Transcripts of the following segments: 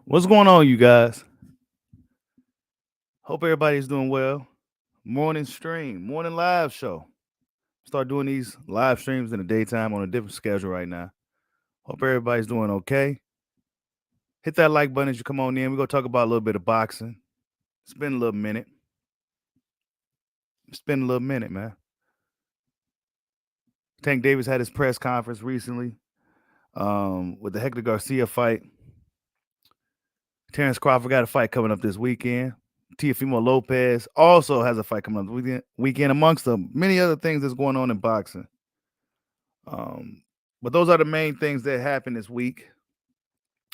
What's going on, you guys? Hope everybody's doing well. Morning stream, morning live show. Start doing these live streams in the daytime on a different schedule right now. Hope everybody's doing okay. Hit that like button as you come on in. We're going to talk about a little bit of boxing. It's been a little minute. Man. Tank Davis had his press conference recently with the Hector Garcia fight. Terence Crawford got a fight coming up this weekend. Teofimo Lopez also has a fight coming up this weekend, amongst the many other things that's going on in boxing. But those are the main things that happened this week,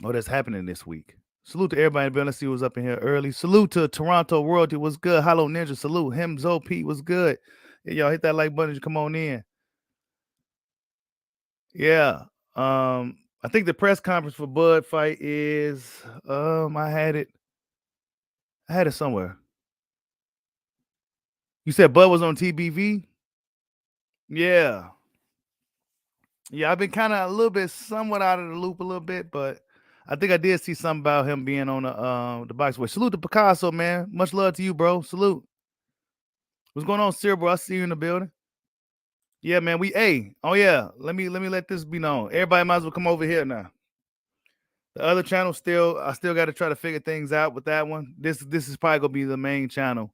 or that's happening this week. Salute to everybody in the building. Let's see who's up in here early. Salute to Toronto Royalty. What's good? Hollow Ninja. Salute. Him, Zo Pete. What's good? Yeah, y'all hit that like button as you come on in. Yeah. I think the press conference for Bud fight is I had it somewhere. You said Bud was on TBV? Yeah. Yeah, I've been kind of a little bit somewhat out of the loop a little bit, but I think I did see something about him being on the boxing way. Salute to Picasso, man. Much love to you, bro. Salute. What's going on, Sir, bro? I see you in the building. Yeah, man. Let me let this be known. Everybody might as well come over here now. The other channel I still got to try to figure things out with that one. This is probably gonna be the main channel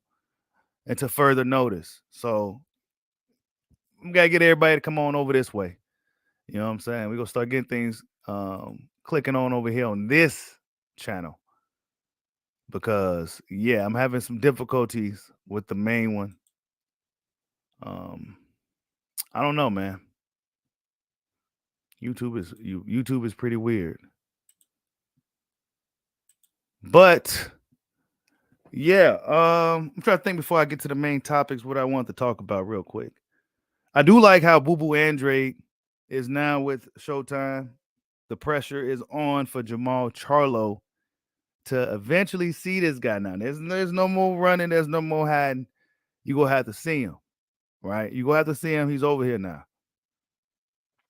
until further notice. So we gotta get everybody to come on over this way. You know what I'm saying? We're gonna start getting things clicking on over here on this channel. Because yeah, I'm having some difficulties with the main one. I don't know, man. YouTube is pretty weird. But yeah, I'm trying to think before I get to the main topics what I want to talk about real quick. I do like how Boo Boo Andrade is now with Showtime. The pressure is on for Jamal Charlo to eventually see this guy now. There's no more running, there's no more hiding. You gonna have to see him, right? You gonna have to see him. He's over here now.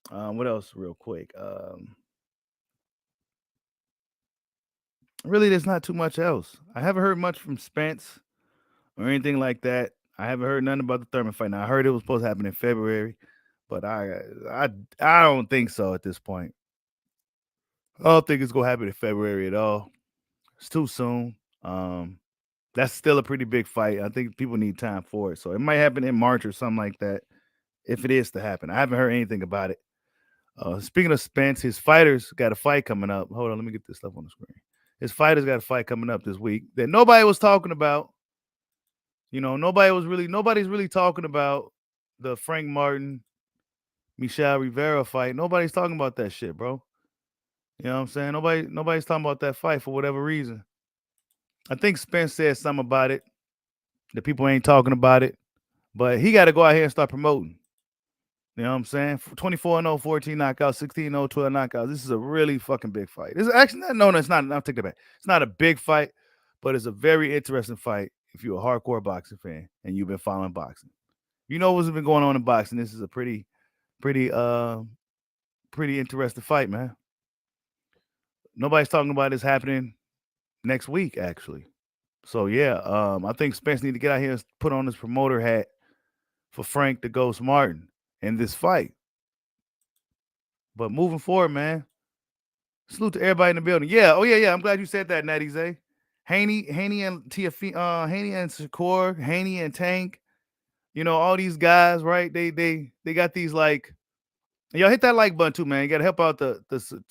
What else, real quick? Really, there's not too much else. I haven't heard much from Spence or anything like that. I haven't heard nothing about the Thurman fight. Now I heard it was supposed to happen in February, but I don't think so at this point. I don't think it's gonna happen in February at all. It's too soon. That's still a pretty big fight. I think people need time for it, so it might happen in March or something like that. If it is to happen, I haven't heard anything about it. Speaking of Spence, his fighters got a fight coming up. Hold on, let me get this stuff on the screen. His fighters got a fight coming up this week that nobody was talking about. You know, nobody's really talking about the Frank Martin, Michelle Rivera fight. Nobody's talking about that shit, bro. You know what I'm saying? Nobody's talking about that fight for whatever reason. I think Spence said something about it. The people ain't talking about it, but he got to go out here and start promoting. You know what I'm saying? 24-0, 14 knockouts, 16-0, 12 knockouts. This is a really fucking big fight. It's actually no, it's not. I'll take that back. It's not a big fight, but it's a very interesting fight if you're a hardcore boxing fan and you've been following boxing. You know what's been going on in boxing. This is a pretty interesting fight, man. Nobody's talking about this happening next week, actually. So yeah, I think Spence need to get out here and put on his promoter hat for Frank the Ghost Martin in this fight. But moving forward, man, salute to everybody in the building. Yeah, yeah. I'm glad you said that, Natty Zay. Haney and Teofimo, Haney and Shakur, Haney and Tank. You know, all these guys, right? They got these like. Y'all hit that like button too, man. You gotta help out the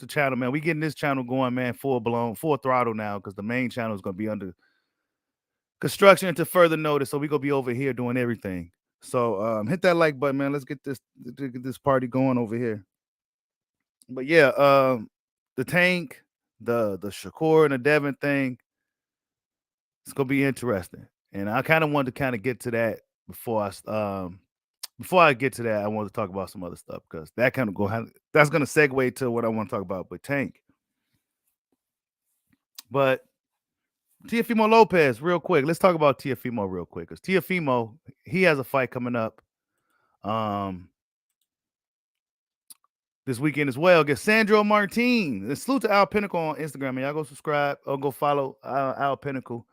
channel, man. We getting this channel going, man, full throttle now, because the main channel is gonna be under construction until further notice. So we gonna be over here doing everything. So hit that like button, man. Let's get this party going over here. But yeah, the Tank, the Shakur and the Devin thing, it's gonna be interesting. And I kind of wanted to kind of get to that before I get to that. I want to talk about some other stuff because that kind of that's gonna segue to what I want to talk about with Tank. But Teofimo Lopez, real quick. Let's talk about Teofimo real quick, because Teofimo, he has a fight coming up. this weekend as well against Sandro Martin. And salute to Al Pinnacle on Instagram, man. Y'all go subscribe or go follow Al Pinnacle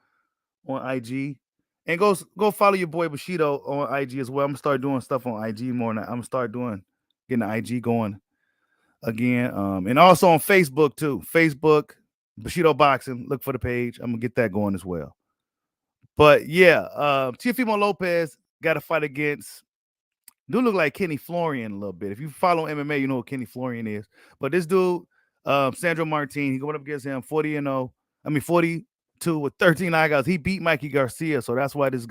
on IG. And go follow your boy Bushido on IG as well. I'm gonna start doing stuff on IG more now. I'm gonna start getting the IG going again. And also on Facebook too. Facebook, Bushido Boxing. Look for the page. I'm gonna get that going as well. But yeah, Teofimo Lopez got a fight against. Do look like Kenny Florian a little bit. If you follow MMA, you know what Kenny Florian is. But this dude, Sandro Martin, he going up against him 40-0. I mean 42 with 13 knockouts. He beat Mikey Garcia, so that's why this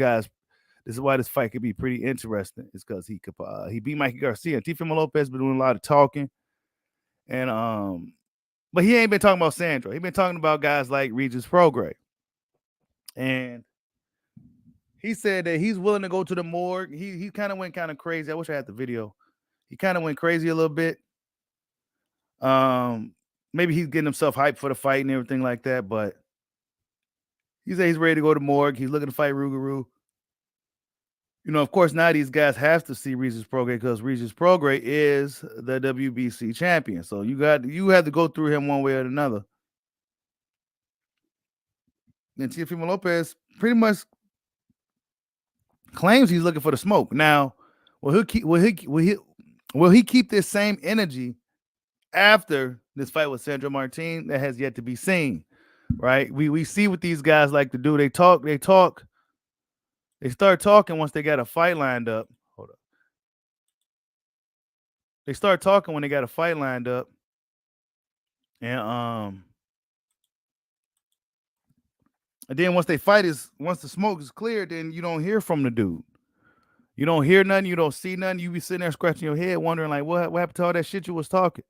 is why this fight could be pretty interesting. It's because he beat Mikey Garcia. And Teofimo Lopez been doing a lot of talking, and but he ain't been talking about Sandro. He been talking about guys like Regis Prograis, and he said that he's willing to go to the morgue. He kind of went kind of crazy. I wish I had the video. He kind of went crazy a little bit. Maybe he's getting himself hyped for the fight and everything like that, but he said he's ready to go to morgue. He's looking to fight Rougarou. You know, of course, now these guys have to see Regis Prograis because Regis Prograis is the WBC champion. So you have to go through him one way or another. And Teofimo Lopez pretty much claims he's looking for the smoke. Now, will he keep this same energy after this fight with Sandro Martin? That has yet to be seen, right? We see what these guys like to do. They start talking once they got a fight lined up. Hold up. They start talking when they got a fight lined up, and then once the smoke is cleared, then you don't hear from the dude. You don't hear nothing. You don't see nothing. You be sitting there scratching your head, wondering like, what happened to all that shit you was talking?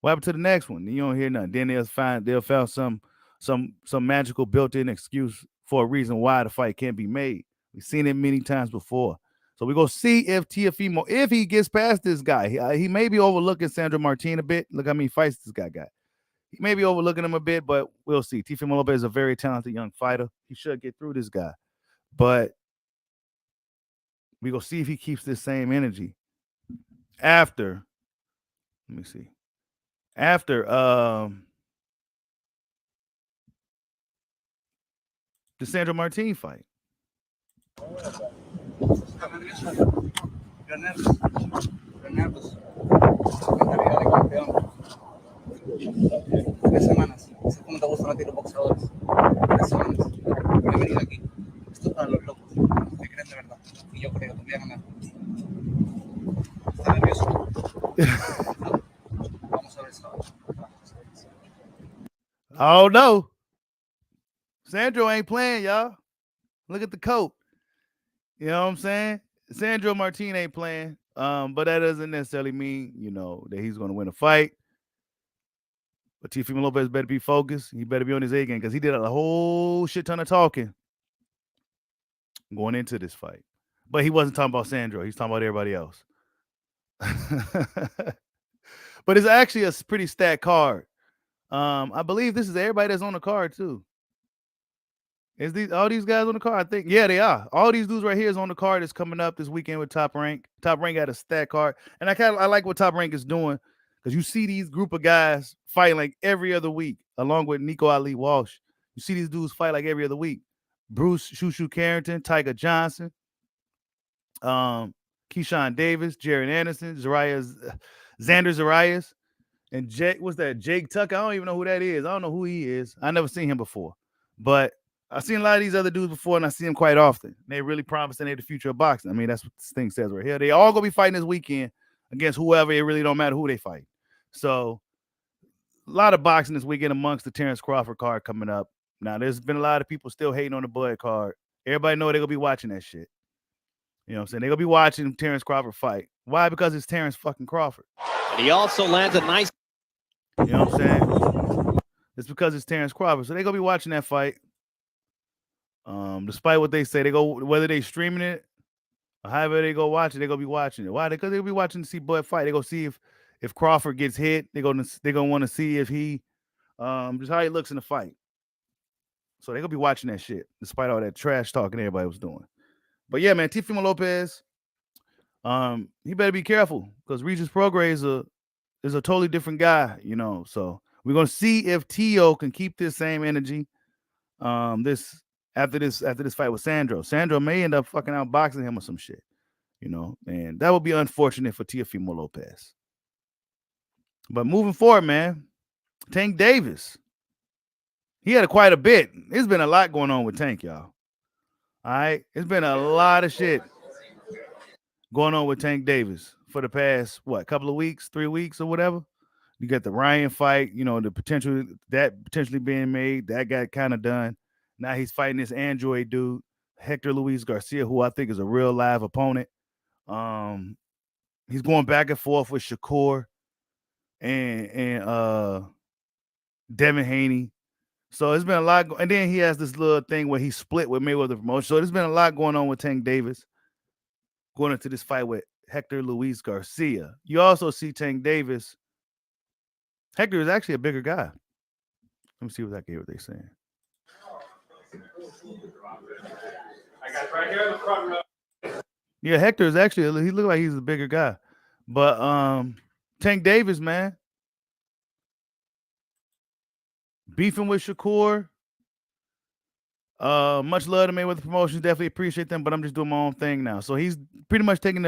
What happened to the next one? You don't hear nothing. Then they'll found some magical built-in excuse for a reason why the fight can't be made. We've seen it many times before. So we're going to see if Teofimo, if he gets past this guy, he may be overlooking Sandro Martin a bit. Look how many fights this guy got. He may be overlooking him a bit, but we'll see. Teofimo Lopez is a very talented young fighter. He should get through this guy. But we're going to see if he keeps this same energy after, let me see, after the Sandro Martin fight. Nervos. Mentalidad de campeón. 3 semanas. Sé cómo te gustan a ti los boxeadores. 3 semanas. He venido aquí. Esto es para los locos. Me creen de verdad. Y yo creo que voy a ganar. ¿Estás nervioso? No. Vamos a ver sábado. Oh no. Sandro ain't playing, y'all. Look at the coat. You know what I'm saying? Sandro Martin ain't playing. But that doesn't necessarily mean, that he's going to win a fight. But Teofimo Lopez better be focused. He better be on his A game because he did a whole shit ton of talking going into this fight. But he wasn't talking about Sandro. He's talking about everybody else. But it's actually a pretty stacked card. I believe this is everybody that's on the card too. Is all these guys on the card? I think, yeah, they are. All these dudes right here is on the card. That's coming up this weekend with Top Rank. Top Rank got a stack card, and I like what Top Rank is doing because you see these group of guys fighting like every other week, along with Nico Ali Walsh. You see these dudes fight like every other week. Bruce Shushu Carrington, Tiger Johnson, Keyshawn Davis, Jaron Ennis, Xander Zarias, and Jake Tucker. I don't even know who that is. I don't know who he is. I never seen him before, but I've seen a lot of these other dudes before, and I see them quite often. They really promising they're the future of boxing. I mean, that's what this thing says right here. They all gonna be fighting this weekend against whoever. It really don't matter who they fight. So, a lot of boxing this weekend amongst the Terence Crawford card coming up. Now, there's been a lot of people still hating on the Bud card. Everybody know they're gonna be watching that shit. You know what I'm saying? They're gonna be watching Terence Crawford fight. Why? Because it's Terence fucking Crawford. And he also lands a nice. You know what I'm saying? It's because it's Terence Crawford. So they're gonna be watching that fight. Despite what they say, whether they streaming it or however they go watch it, they're gonna be watching it. Why? Because they'll be watching to see Bud fight. They go see if Crawford gets hit. They're gonna want to see if he just how he looks in the fight. So they're gonna be watching that shit, despite all that trash talking everybody was doing. But yeah, man, Teofimo Lopez, he better be careful because Regis Prograis is a totally different guy, So we're gonna see if Tio can keep this same energy. This after this fight with Sandro. Sandro may end up fucking outboxing him or some shit, and that would be unfortunate for Teofimo Lopez. But moving forward, man, Tank Davis. He had quite a bit. There's been a lot going on with Tank, y'all. All right. It's been a lot of shit going on with Tank Davis for the past, couple of weeks, 3 weeks or whatever. You got the Ryan fight, the potentially being made. That got kind of done. Now he's fighting this Android dude, Hector Luis Garcia, who I think is a real live opponent. He's going back and forth with Shakur and Devin Haney. So it's been a lot. And then he has this little thing where he split with Mayweather Promotion. So there's been a lot going on with Tank Davis going into this fight with Hector Luis Garcia. You also see Tank Davis. Hector is actually a bigger guy. Let me see what they're saying. I got right here in the front row. Yeah, Hector is actually, he looked like he's a bigger guy. But Tank Davis, man, beefing with Shakur. Much love to Mayweather Promotions. Definitely appreciate them, but I'm just doing my own thing now. So he's pretty much taking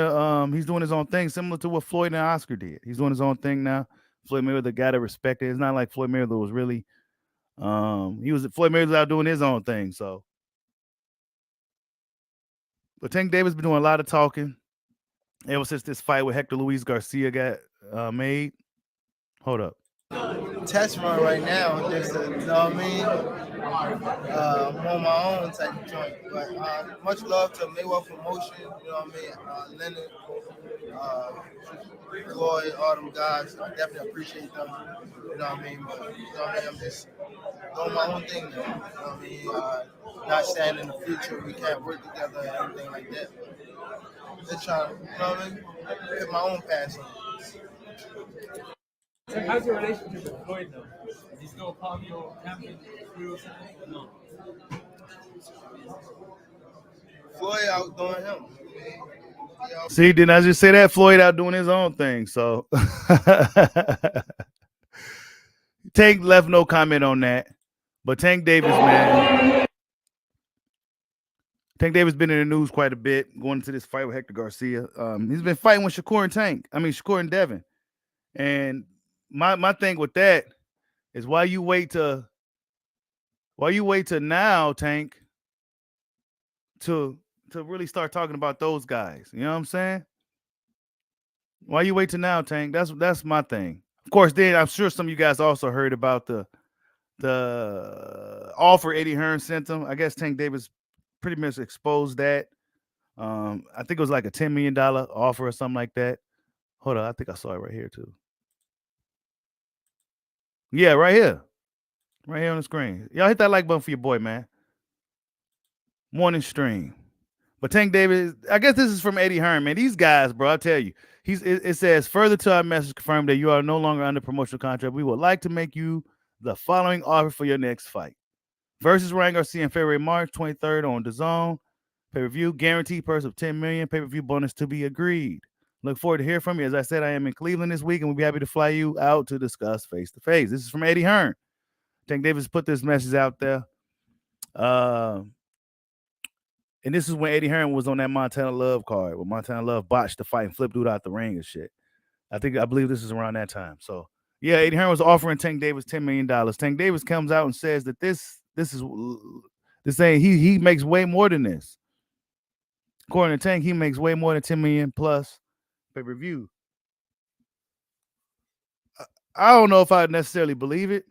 he's doing his own thing, similar to what Floyd and Oscar did. He's doing his own thing now. Floyd Mayweather got to respect it. It's not like Floyd Mayweather was really, Floyd Mayweather out doing his own thing. So, but Tank Davis been doing a lot of talking ever since this fight with Hector Luis Garcia got made. Hold up. Test run right now. Just you know what I mean? I'm on my own type of joint. But much love to Mayweather Promotion, you know what I mean? Leonard, Floyd, all them guys. I definitely appreciate them. You know what I mean? But you know what I mean? I'm just doing my own thing now. You know what I mean? Not saying in the future we can't work together or anything like that. But just trying to, you know what I mean? Get my own pass on. So how's your relationship with Floyd though? Is he still part of your camping crew or something? No. Floyd outdoing him. See, didn't I just say that? Floyd out doing his own thing. So Tank left no comment on that. But Tank Davis, man. Tank Davis been in the news quite a bit going into this fight with Hector Garcia. He's been fighting with Shakur and Devin. And my thing with that is why you wait to now, Tank, to really start talking about those guys. You know what I'm saying? Why you wait till now, Tank? That's my thing. Of course, then I'm sure some of you guys also heard about the offer Eddie Hearn sent him. I guess Tank Davis pretty much exposed that. I think it was like a $10 million offer or something like that. Hold on, I think I saw it right here too. Yeah, right here on the screen. Y'all hit that like button for your boy, man. Morning stream. But Tank Davis, I guess this is from Eddie Hearn, man. These guys, bro, I'll tell you. It says, further to our message confirmed that you are no longer under promotional contract. We would like to make you the following offer for your next fight. Versus Ryan Garcia in February, March 23rd on DAZN. Pay-per-view, guaranteed purse of $10 million. Pay-per-view bonus to be agreed. Look forward to hear from you. As I said, I am in Cleveland this week, and we'll be happy to fly you out to discuss face-to-face. This is from Eddie Hearn. Tank Davis put this message out there. And this is when Eddie Hearn was on that Montana Love card, where Montana Love botched the fight and flipped dude out the ring and shit. I believe this is around that time. So, yeah, Eddie Hearn was offering Tank Davis $10 million. Tank Davis comes out and says that this saying he makes way more than this. According to Tank, he makes way more than $10 million plus pay-per-view. I don't know if I necessarily believe it,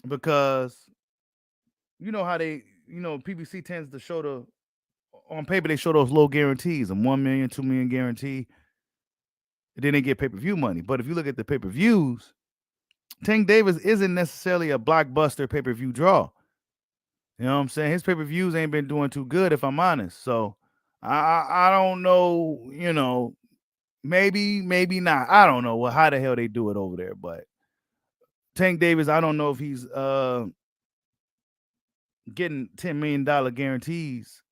because you know how PBC tends to show on paper, they show those low guarantees, a $1 million, $2 million guarantee. And then they get pay-per-view money. But if you look at the pay-per-views, Tank Davis isn't necessarily a blockbuster pay-per-view draw. You know what I'm saying? His pay-per-views ain't been doing too good, if I'm honest. So I don't know, maybe not. I don't know how the hell they do it over there. But Tank Davis, I don't know if he's getting $10 million guarantees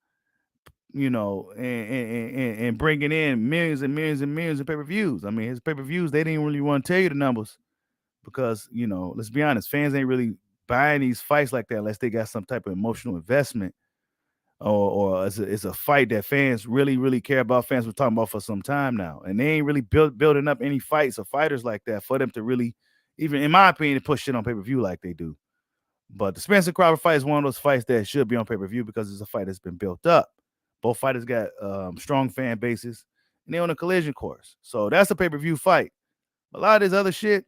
and bringing in millions and millions and millions of pay-per-views. I mean, his pay-per-views, they didn't really want to tell you the numbers because, let's be honest, fans ain't really buying these fights like that unless they got some type of emotional investment or it's a fight that fans really, really care about. Fans were talking about for some time now, and they ain't really building up any fights or fighters like that for them to really, even in my opinion, push shit on pay-per-view like they do. But the Spencer Crawford fight is one of those fights that should be on pay-per-view because it's a fight that's been built up. Both fighters got strong fan bases, and they're on a collision course. So that's a pay-per-view fight. A lot of this other shit,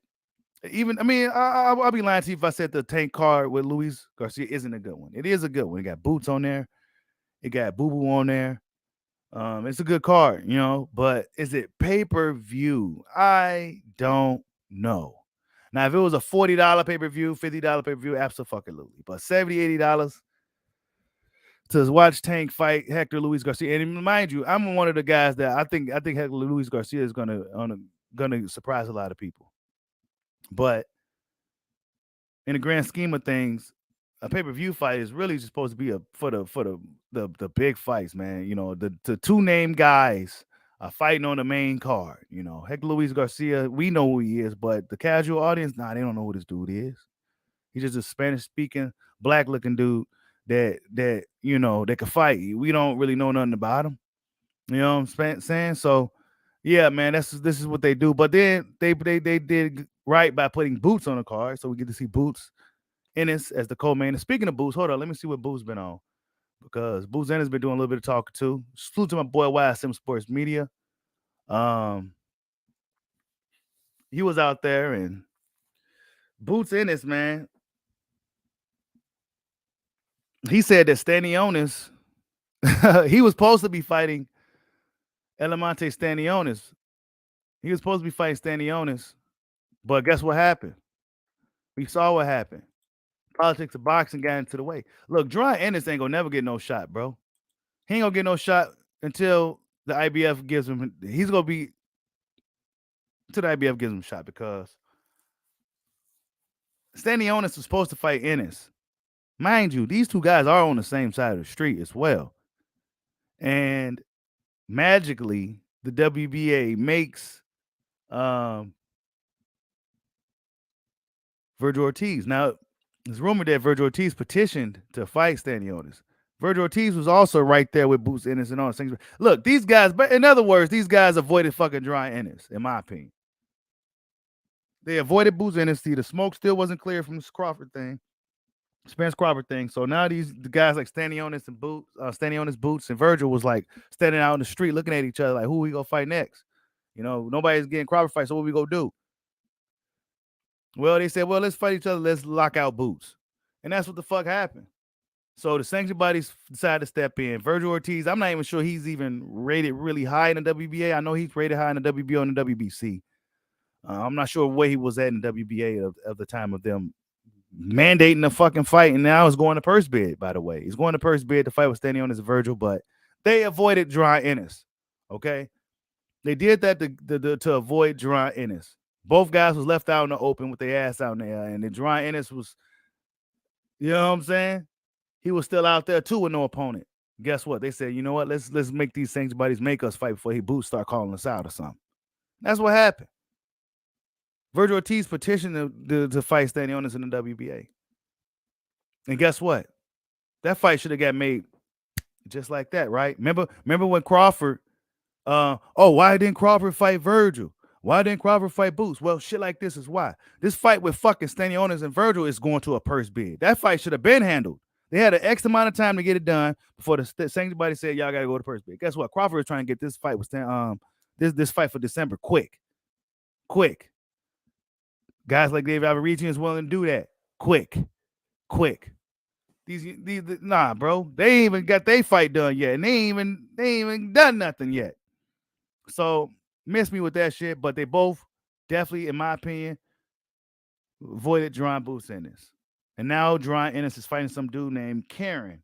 I'll be lying to you if I said the Tank card with Luis Garcia isn't a good one. It is a good one. It got Boots on there. It got Boo Boo on there. It's a good card, but is it pay-per-view? I don't know. Now, if it was a $40 pay-per-view, $50 pay-per-view, absolutely. But $70, $80 to watch Tank fight Hector Luis Garcia. And mind you, I'm one of the guys that I think Hector Luis Garcia is gonna surprise a lot of people. But in the grand scheme of things, a pay-per-view fight is really just supposed to be for the big fights, man. The two named guys are fighting on the main card. Hector Luis Garcia, we know who he is, but the casual audience, they don't know who this dude is. He's just a Spanish-speaking, black-looking dude that that can fight. We don't really know nothing about him. You know what I'm saying? So, yeah, man, this is what they do. But then they did right by putting Boots on the card, so we get to see Boots Ennis as the co-main. And speaking of Boots, hold on, let me see what Boots been on, because Boots Ennis been doing a little bit of talking too. Salute to my boy YSM Sports Media. He was out there, and Boots Ennis, man, he said that Stanionis, he was supposed to be fighting Elamante Stanionis. He was supposed to be fighting Stanionis, but guess what happened? We saw what happened. Politics of boxing got into the way. Look, Jaron Ennis ain't gonna never get no shot, bro. He ain't gonna get no shot until the IBF gives him. He's gonna be until the IBF gives him a shot, because Stanionis was supposed to fight Ennis. Mind you, these two guys are on the same side of the street as well. And magically, the WBA makes Virgil Ortiz. Now, it's rumored that Virgil Ortiz petitioned to fight Stanionis. Virgil Ortiz was also right there with Boots Ennis and all things. Look, these guys, but in other words, these guys avoided fucking Jaron Ennis, in my opinion. They avoided Boots Ennis. See, the smoke still wasn't clear from this Crawford thing. Spence Crawford thing. So now the guys like Stanionis and Boots, and Virgil was like standing out in the street looking at each other like, who we gonna fight next? Nobody's getting Crawford fight, so what we gonna do? Well, they said, well, let's fight each other. Let's lock out Boots. And that's what the fuck happened. So the sanctioned bodies decided to step in. Virgil Ortiz, I'm not even sure he's even rated really high in the WBA. I know he's rated high in the WBO and the WBC. I'm not sure where he was at in the WBA of the time of them mandating the fucking fight, and now he's going to purse bid, by the way. He's going to purse bid to fight with Stanionis and Virgil, but they avoided Jaron Ennis, okay? They did that to avoid Jaron Ennis. Both guys was left out in the open with their ass out in there, and then Jaron Ennis was, you know what I'm saying? He was still out there too with no opponent. Guess what? They said, you know what? Let's make these sanctioned bodies make us fight before Boots start calling us out or something. That's what happened. Virgil Ortiz petitioned to fight Stanionis in the WBA. And guess what? That fight should have got made just like that, right? Remember when Crawford, why didn't Crawford fight Virgil? Why didn't Crawford fight Boots? Well, shit like this is why. This fight with fucking Stanionis and Virgil is going to a purse bid. That fight should have been handled. They had an X amount of time to get it done before the sanctioned body said, y'all got to go to purse bid. Guess what? Crawford was trying to get this fight with this fight for December quick. Guys like David Alvarez is willing to do that. Quick. These nah, bro. They ain't even got their fight done yet. And they ain't even done nothing yet. So miss me with that shit. But they both definitely, in my opinion, avoided Jaron Boots Ennis. And now Jaron Ennis is fighting some dude named Karen.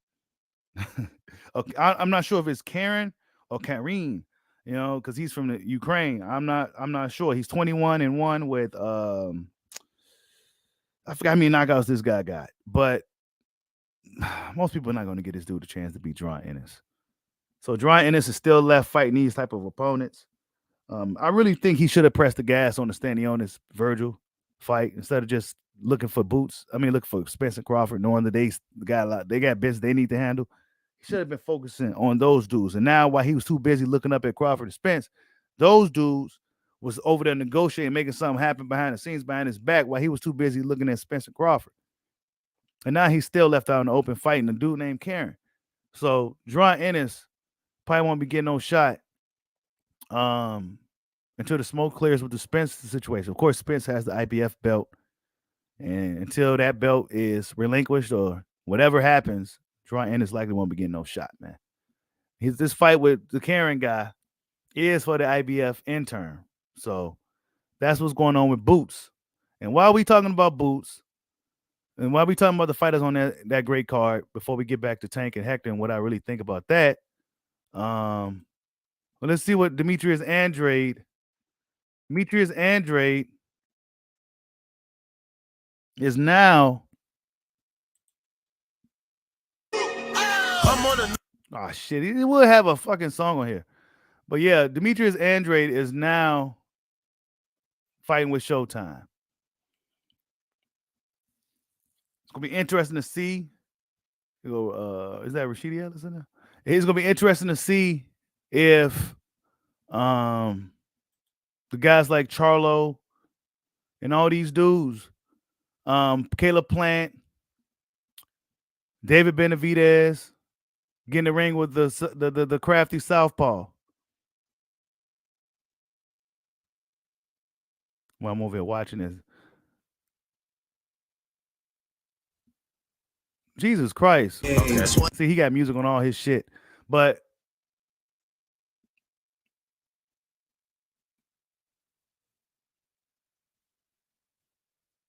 Okay, I'm not sure if it's Karen or Karine. Because he's from the Ukraine. I'm not sure. He's 21-1 with I forgot how many knockouts this guy got, but most people are not going to get this dude a chance to beat Jaron Ennis. So Jaron Ennis is still left fighting these type of opponents. I really think he should have pressed the gas on the Stanionis Virgil fight instead of just looking for Boots. I mean, looking for Spencer Crawford, knowing that they got a lot, they got business they need to handle. He should have been focusing on those dudes. And now, while he was too busy looking up at Crawford and Spence, those dudes was over there negotiating, making something happen behind the scenes, behind his back, while he was too busy looking at Spencer Crawford. And now he's still left out in the open fighting a dude named Karen. So Jaron Ennis probably won't be getting no shot until the smoke clears with the Spence situation. Of course, Spence has the IBF belt. And until that belt is relinquished or whatever happens, Jaron Ennis likely won't be getting no shot, man. This fight with the Karen guy is for the IBF intern. So that's what's going on with Boots. And while we talking about Boots, and while we talking about the fighters on that great card, before we get back to Tank and Hector and what I really think about that, well, let's see what Demetrius Andrade is now. Oh shit, he will have a fucking song on here. But yeah, Demetrius Andrade is now fighting with Showtime. It's gonna be interesting to see. Is that Rashidi Ellis in there? It's gonna be interesting to see if the guys like Charlo and all these dudes, Caleb Plant, David Benavidez, get in the ring with the crafty southpaw. While I'm over here watching this. Jesus Christ. Okay. See, he got music on all his shit. But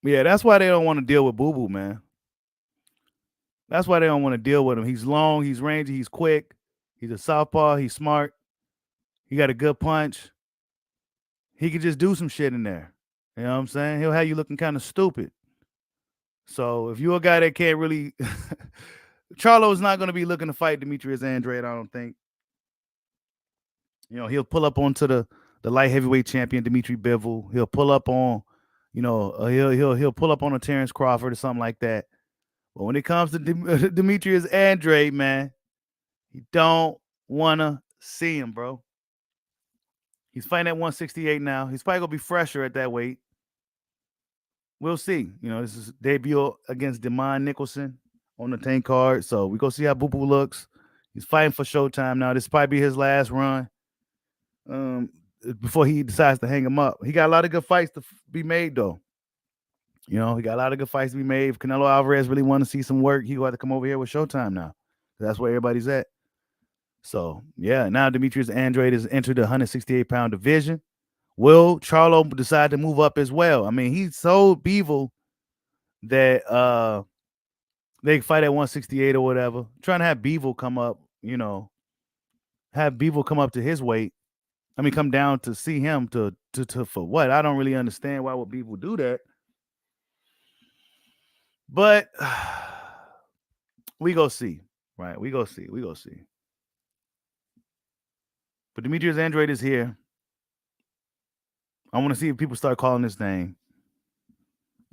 yeah, that's why they don't want to deal with Boo Boo, man. That's why they don't want to deal with him. He's long, he's rangy, he's quick. He's a southpaw, he's smart. He got a good punch. He could just do some shit in there. You know what I'm saying? He'll have you looking kind of stupid. So if you're a guy that can't really Charlo's not going to be looking to fight Demetrius Andrade, I don't think. You know, he'll pull up onto the light heavyweight champion Dimitri Bivol. He'll pull up on, he'll pull up on a Terence Crawford or something like that. But when it comes to Demetrius Andrade, man, you don't want to see him, bro. He's fighting at 168 now. He's probably going to be fresher at that weight. We'll see. You know, this is debut against Demond Nicholson on the Tank card. So we go see how Boo Boo looks. He's fighting for Showtime now. This will probably be his last run before he decides to hang him up. He got a lot of good fights to be made, though. You know, he got a lot of good fights to be made. If Canelo Alvarez really want to see some work, he got to come over here with Showtime now. That's where everybody's at. So, yeah, now Demetrius Andrade has entered the 168-pound division. Will Charlo decide to move up as well? I mean, he told Bivol that they fight at 168 or whatever. Trying to have Bivol come up, have Bivol come up to his weight. I mean, come down to see him to for what? I don't really understand why would Bivol do that. But we go see, right? We go see. But Demetrius Andrade is here. I want to see if people start calling his name.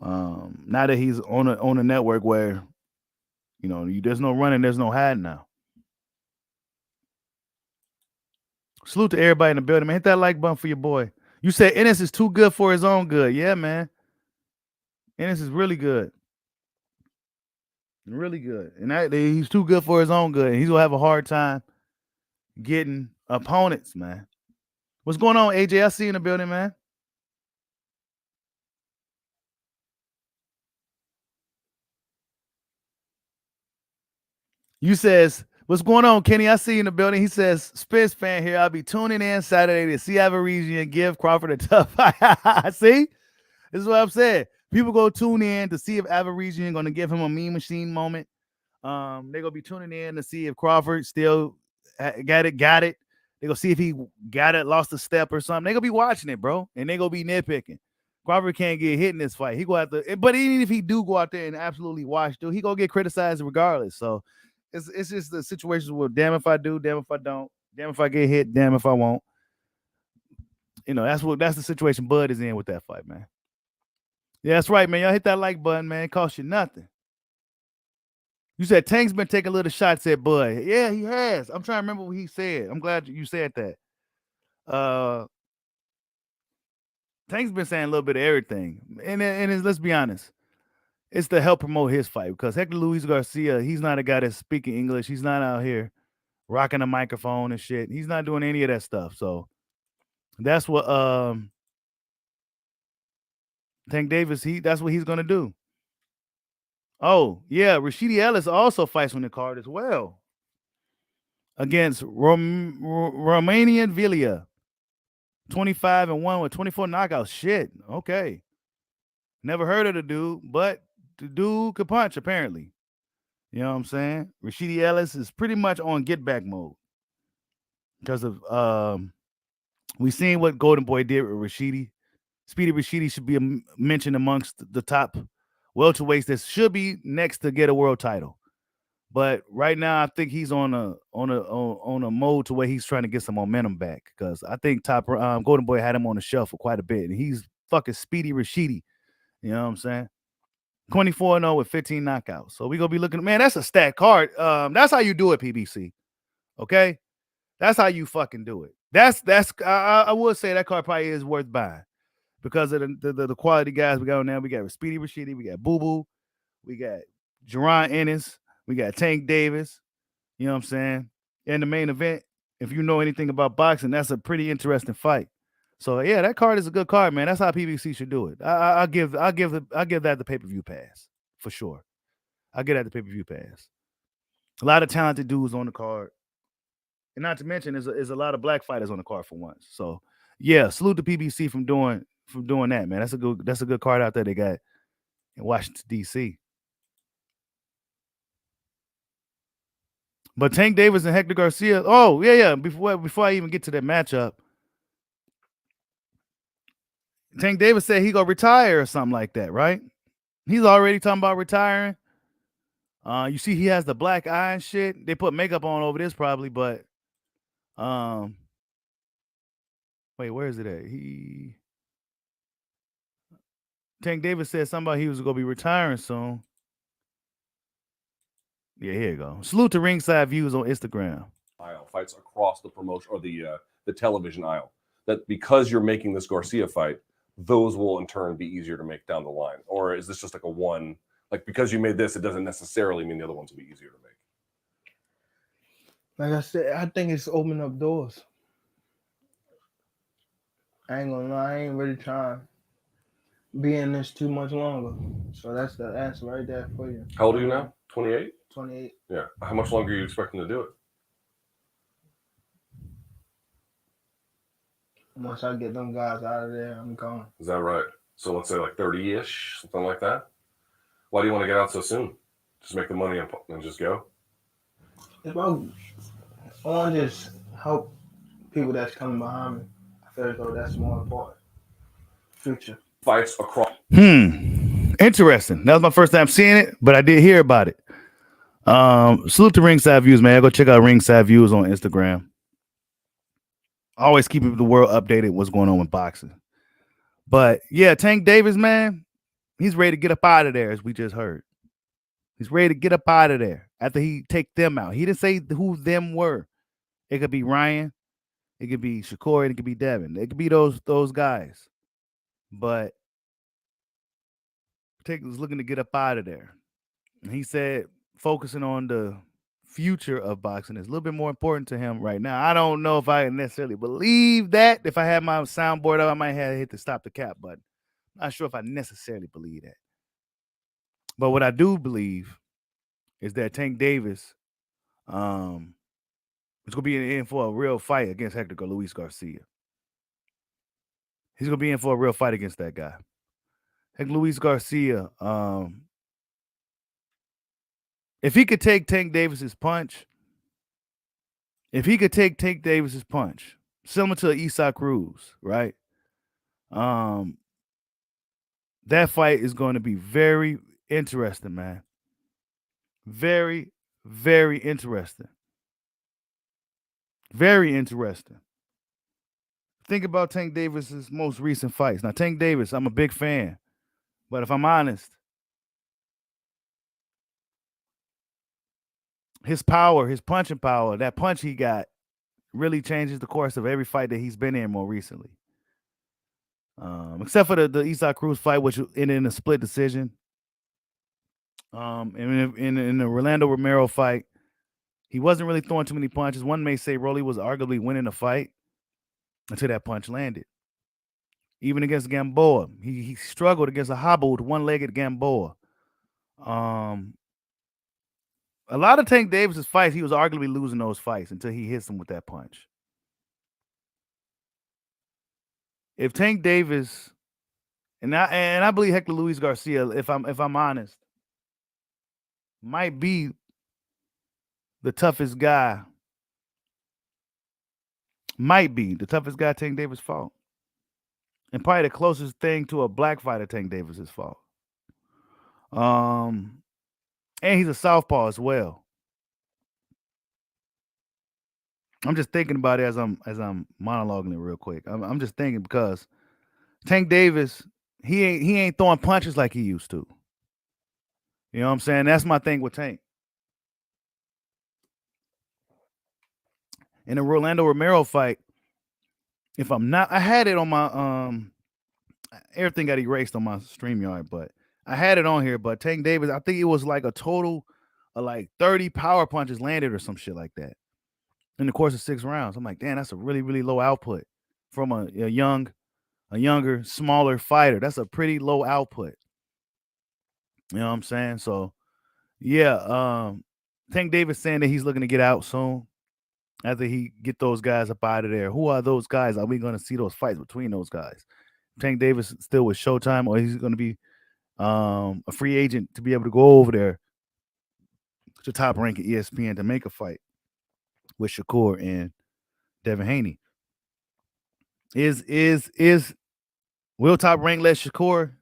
Now that he's on a network where, there's no running, there's no hiding now. Salute to everybody in the building, man. Hit that like button for your boy. You said Ennis is too good for his own good. Yeah, man. Ennis is really good. Really good. And he's too good for his own good. And he's going to have a hard time getting opponents, man. What's going on, AJ? I see you in the building, man. You says, what's going on, Kenny? I see you in the building. He says, Spence fan here. I'll be tuning in Saturday to see Avaresian give Crawford a tough fight. See? This is what I'm saying. People go tune in to see if Avaresian going to give him a mean machine moment. They're going to be tuning in to see if Crawford still got it. They're going to see if he got it, lost a step or something. They're going to be watching it, bro. And they're going to be nitpicking. Crawford can't get hit in this fight. He go out there, but even if he do go out there and absolutely watch, dude, he going to get criticized regardless. So It's just the situations where damn if I do, damn if I don't, damn if I get hit, damn if I won't. That's the situation Bud is in with that fight, man. Yeah, that's right, man. Y'all hit that like button, man. It costs you nothing. You said Tank's been taking little shots at Bud. Yeah, he has. I'm trying to remember what he said. I'm glad you said that. Tank's been saying a little bit of everything, and let's be honest, it's to help promote his fight because Hector Luis Garcia, he's not a guy that's speaking English. He's not out here rocking a microphone and shit. He's not doing any of that stuff. So that's what Tank Davis, that's what he's gonna do. Oh, yeah, Rashidi Ellis also fights on the card as well. Against Romanian Villia. 25-1 with 24 knockouts. Shit. Okay. Never heard of the dude, but the dude could punch, apparently. You know what I'm saying? Rashidi Ellis is pretty much on get back mode. Because of we seen what Golden Boy did with Rashidi. Speedy Rashidi should be mentioned amongst the top welterweights that should be next to get a world title. But right now, I think he's on a mode to where he's trying to get some momentum back because I think Golden Boy had him on the shelf for quite a bit, and he's fucking Speedy Rashidi. You know what I'm saying? 24-0 with 15 knockouts. So we're gonna be looking. Man, that's a stat card. That's how you do it, PBC. Okay, that's how you fucking do it. I would say that card probably is worth buying because of the quality guys we got on there. We got Speedy Rashidi, we got Boo Boo, we got Jaron Ennis. We got Tank Davis, you know what I'm saying? In the main event, if you know anything about boxing, that's a pretty interesting fight. So yeah, that card is a good card, man. That's how PBC should do it. I'll give that the pay-per-view pass for sure. I'll give that the pay-per-view pass. A lot of talented dudes on the card, and not to mention, there's a lot of black fighters on the card for once. So yeah, salute to PBC from doing that, man. That's a good card out there they got in Washington D.C. But Tank Davis and Hector Garcia. Oh, yeah. Before I even get to that matchup, Tank Davis said he gonna retire or something like that, right? He's already talking about retiring. You see, he has the black eye and shit. They put makeup on over this probably, but wait, where is it at? Tank Davis said something about he was gonna be retiring soon. Yeah, here you go. Salute to Ringside Views on Instagram. Aisle fights across the promotion or the television aisle. That because you're making this Garcia fight, those will in turn be easier to make down the line. Or is this just like a one? Like because you made this, it doesn't necessarily mean the other ones will be easier to make. Like I said, I think it's opening up doors. I ain't gonna lie, I ain't really trying to be in this too much longer. So that's the answer right there for you. How old are you now? 28? 28. Yeah. How much longer are you expecting to do it? Once I get them guys out of there, I'm gone. Is that right? So let's say like 30-ish, something like that? Why do you want to get out so soon? Just make the money and just go? It's about, I want to just help people that's coming behind me. I feel as though that's more important. Future. Fights across. Interesting. That was my first time seeing it, but I did hear about it. Salute to Ringside Views, man. Go check out Ringside Views on Instagram. Always keeping the world updated what's going on with boxing. But yeah, Tank Davis, man, he's ready to get up out of there, as we just heard. He's ready to get up out of there after he take them out. He didn't say who them were. It could be Ryan, it could be Shakur, it could be Devin. It could be those guys. But Tank was looking to get up out of there. And he said focusing on the future of boxing is a little bit more important to him right now. I don't know if I necessarily believe that. If I had my soundboard up, I might have hit the stop the cap button. Not sure if I necessarily believe that. But what I do believe is that Tank Davis is going to be in for a real fight against Hector Luis Garcia. He's going to be in for a real fight against that guy. Hector Luis Garcia, if he could take Tank Davis's punch, similar to Isaac Cruz, right? That fight is going to be very interesting, man. Very, very interesting. Very interesting. Think about Tank Davis's most recent fights. Now, Tank Davis, I'm a big fan, but if I'm honest, his power, his punching power, that punch he got really changes the course of every fight that he's been in more recently. Except for the Isaac Cruz fight, which ended in a split decision. In the Rolando Romero fight, he wasn't really throwing too many punches. One may say Rolly was arguably winning the fight until that punch landed. Even against Gamboa, he struggled against a hobbled one-legged Gamboa. A lot of Tank Davis's fights, he was arguably losing those fights until he hits him with that punch. If Tank Davis, and I believe Hector Luis Garcia, if I'm honest, might be the toughest guy. Might be the toughest guy Tank Davis fought. And probably the closest thing to a black fighter Tank Davis has fought. And he's a southpaw as well. I'm just thinking about it as I'm monologuing it real quick. I'm just thinking because Tank Davis, he ain't throwing punches like he used to. You know what I'm saying? That's my thing with Tank. In the Rolando Romero fight, if I'm not, I had it on my everything got erased on my StreamYard, but I had it on here. But Tank Davis, I think it was like a total of like 30 power punches landed or some shit like that in the course of 6 rounds. I'm like, damn, that's a really, really low output from a younger, smaller fighter. That's a pretty low output. You know what I'm saying? So yeah, Tank Davis saying that he's looking to get out soon after he get those guys up out of there. Who are those guys? Are we going to see those fights between those guys? Tank Davis still with Showtime, or he's going to be a free agent to be able to go over there to Top Rank at ESPN to make a fight with Shakur and Devin Haney. Will Top Rank let Shakur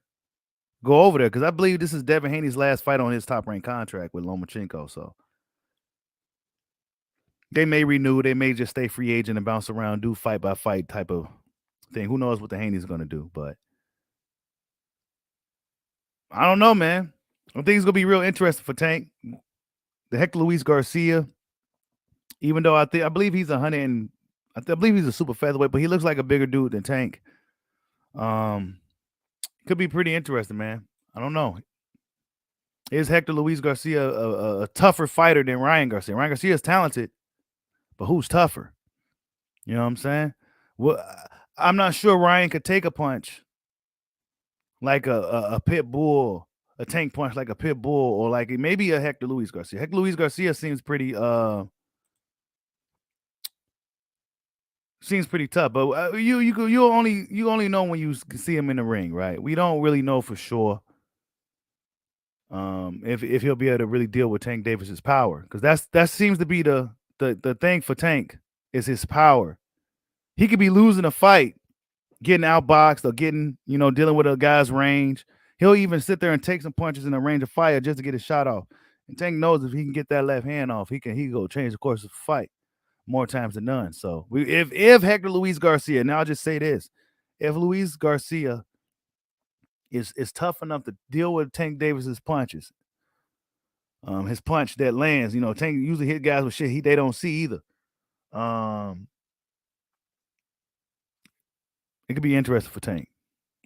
go over there? Because I believe this is Devin Haney's last fight on his Top Rank contract with Lomachenko. So they may renew, they may just stay free agent and bounce around, do fight by fight type of thing. Who knows what the Haney's going to do? But I don't know, man. I think it's going to be real interesting for Tank. The Hector Luis Garcia, even though I believe he's I believe he's a super featherweight, but he looks like a bigger dude than Tank. Could be pretty interesting, man. I don't know. Is Hector Luis Garcia a tougher fighter than Ryan Garcia? Ryan Garcia is talented, but who's tougher? You know what I'm saying? Well, I'm not sure Ryan could take a punch like a pit bull, a Tank punch like a pit bull, or like maybe a Hector Luis Garcia. Hector Luis Garcia seems pretty tough, but you only know when you see him in the ring, right? We don't really know for sure if he'll be able to really deal with Tank Davis's power, because that seems to be the thing for Tank is his power. He could be losing a fight, getting outboxed or getting, dealing with a guy's range. He'll even sit there and take some punches in the range of fire just to get a shot off. And Tank knows if he can get that left hand off, he can go change the course of the fight more times than none. So if Hector Luis Garcia, now I'll just say this, if Luis Garcia is tough enough to deal with Tank Davis's punches, his punch that lands, Tank usually hit guys with shit they don't see either. It could be interesting for Tank.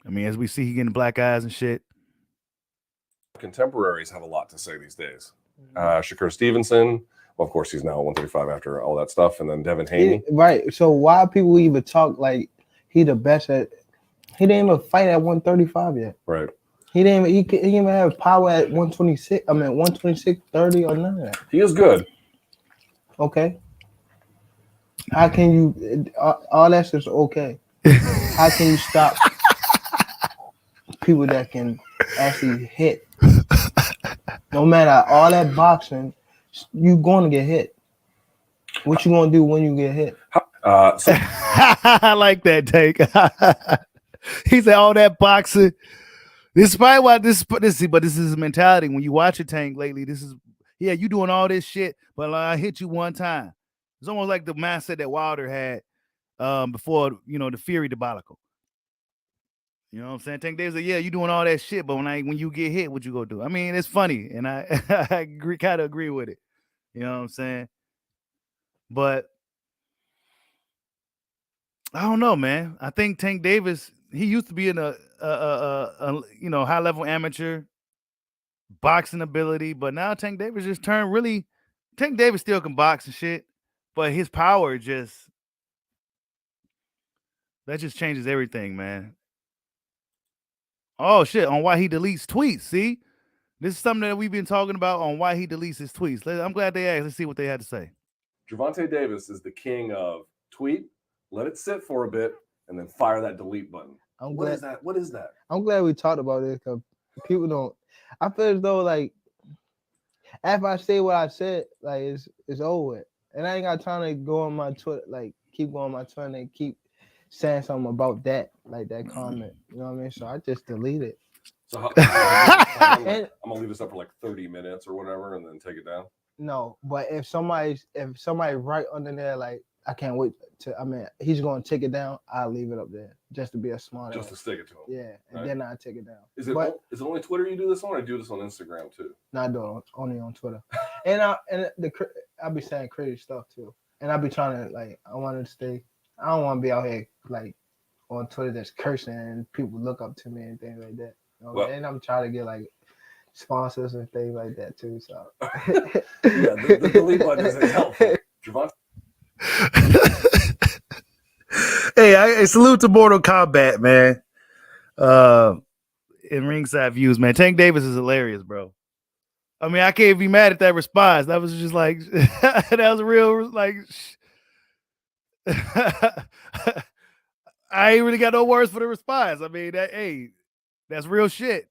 I mean, as we see, he getting black eyes and shit. Contemporaries have a lot to say these days. Shakur Stevenson, well, of course, he's now at 135 after all that stuff, and then Devin Haney. Right. So why people even talk like he the best at? He didn't even fight at 135 yet. Right. He didn't even have power at 126. 126, 30 or none of that. He is good. Okay. How can you? All that's just okay. How can you stop people that can actually hit? No matter all that boxing, you going to get hit. What you going to do when you get hit? I like that take. He said all that boxing. This is probably why this is his mentality. When you watch a Tank lately, this is Yeah, you doing all this shit, but I hit you one time. It's almost like the mindset that Wilder had before, the Fury debacle. You know what I'm saying? Tank Davis like, yeah, you doing all that shit, but when you get hit, what you gonna do? I mean, it's funny, and I kind of agree with it. You know what I'm saying? But I don't know, man. I think Tank Davis, he used to be in a high level amateur boxing ability, but now Tank Davis just turned really. Tank Davis still can box and shit, but his power just changes everything, man. Oh shit! On why he deletes tweets. See, this is something that we've been talking about on why he deletes his tweets. I'm glad they asked. Let's see what they had to say. Gervonta Davis is the king of tweet, let it sit for a bit, and then fire that delete button. What is that? What is that? I'm glad we talked about it because people don't. I feel as though like after I say what I said, like it's over with, and I ain't got time to go on my Twitter, like keep going on my Twitter and keep saying something about that, like that comment. You know what I mean? So I just delete it. So I'm gonna leave this up for like 30 minutes or whatever, and then take it down. No, but if somebody right under there, like I can't wait to. I mean, he's gonna take it down. I'll leave it up there just to be a smart. Just to stick it to him. Yeah, and then I take it down. Is it only Twitter you do this on, or do this on Instagram too? No, I do it only on Twitter, and I be saying crazy stuff too, and I be trying to like I want to stay. I don't want to be out here like on Twitter just cursing and people look up to me and things like that. You know? Well, and I'm trying to get like sponsors and things like that too. So yeah, the delete button isn't helpful. Gervonta. Hey, I salute to Mortal Kombat, man. In ringside views, man. Tank Davis is hilarious, bro. I mean, I can't be mad at that response. That was just like that was real like I ain't really got no words for the response. I mean, that's real shit.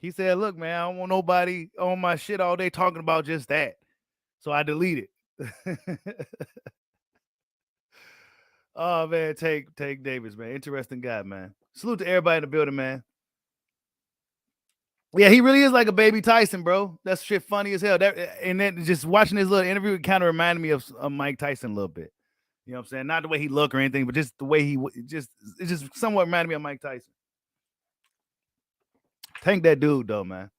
He said, look, man, I don't want nobody on my shit all day talking about just that. So I delete it. Oh, man, Tank Davis, man. Interesting guy, man. Salute to everybody in the building, man. Yeah, he really is like a baby Tyson, bro. That shit funny as hell. And then just watching this little interview, it kind of reminded me of Mike Tyson a little bit. You know what I'm saying? Not the way he looked or anything, but just the way it just somewhat reminded me of Mike Tyson. Tank that dude, though, man.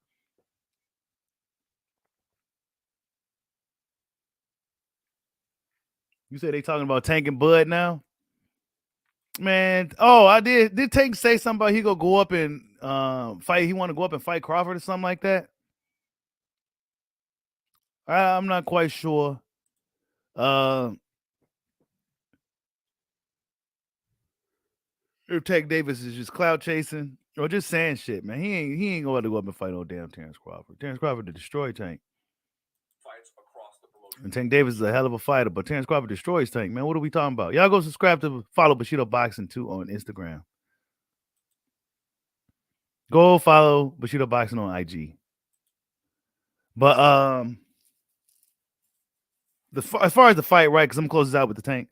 You said they talking about Tank and Bud now? Man, I did. Did Tank say something about he gonna go up and fight? He want to go up and fight Crawford or something like that? I'm not quite sure. If Tank Davis is just clout chasing or just saying shit, man. He ain't going to go up and fight no damn Terence Crawford. Terence Crawford to destroy Tank. Fights across the promotion. And Tank Davis is a hell of a fighter, but Terence Crawford destroys Tank, man. What are we talking about? Y'all go subscribe to follow Bushido Boxing 2 on Instagram. Go follow Bushido Boxing on IG. But as far as the fight, right? Because I'm closing out with the Tank.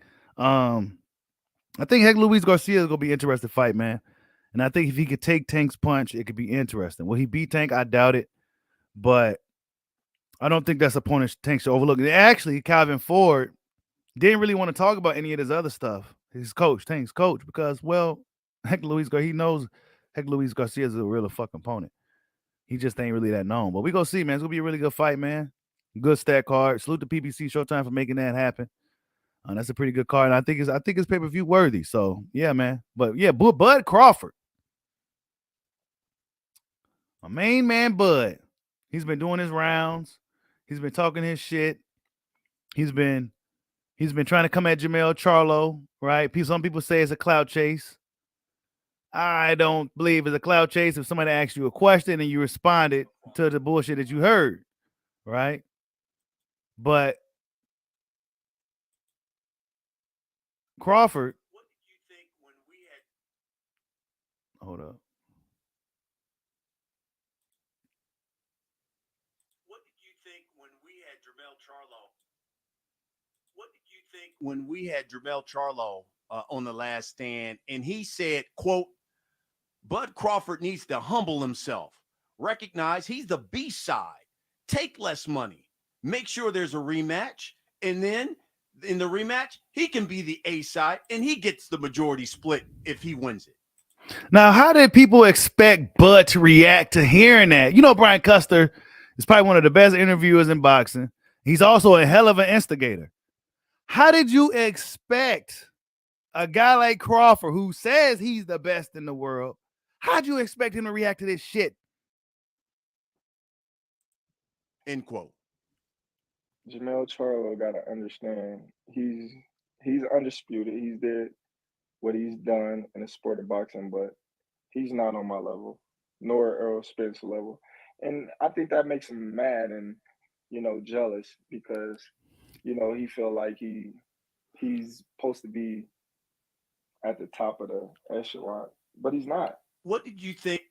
I think Hector Luis Garcia is gonna be an interesting fight, man. And I think if he could take Tank's punch, it could be interesting. Will he beat Tank? I doubt it, but I don't think that's opponent Tank should overlook. And actually, Calvin Ford didn't really want to talk about any of this other stuff. His coach, Tank's coach, because Hector Luis Garcia, he knows Hector Luis Garcia is a real fucking opponent. He just ain't really that known. But we gonna see, man. It's gonna be a really good fight, man. Good stat card. Salute to PBC Showtime for making that happen. That's a pretty good card. And I think it's pay-per-view worthy. So yeah, man. But yeah, Bud Crawford. My main man, Bud. He's been doing his rounds. He's been talking his shit. He's been trying to come at Jamel Charlo, right? Some people say it's a clout chase. I don't believe it's a clout chase if somebody asks you a question and you responded to the bullshit that you heard, right? But Crawford. What did you think when we had? Hold up. What did you think when we had Jamel Charlo? What did you think when we had Jamel Charlo on the last stand? And he said, quote, Bud Crawford needs to humble himself, recognize he's the B-side, take less money, make sure there's a rematch, and then in the rematch, he can be the A side and he gets the majority split if he wins it. Now, how did people expect Bud to react to hearing that? You know, Brian Custer is probably one of the best interviewers in boxing. He's also a hell of an instigator. How did you expect a guy like Crawford, who says he's the best in the world, how'd you expect him to react to this shit? End quote. Jamel Charlo got to understand he's undisputed. He's did what he's done in the sport of boxing, but he's not on my level, nor Errol Spence level. And I think that makes him mad and, jealous because, he feel like he's supposed to be at the top of the echelon, but he's not. What did you think?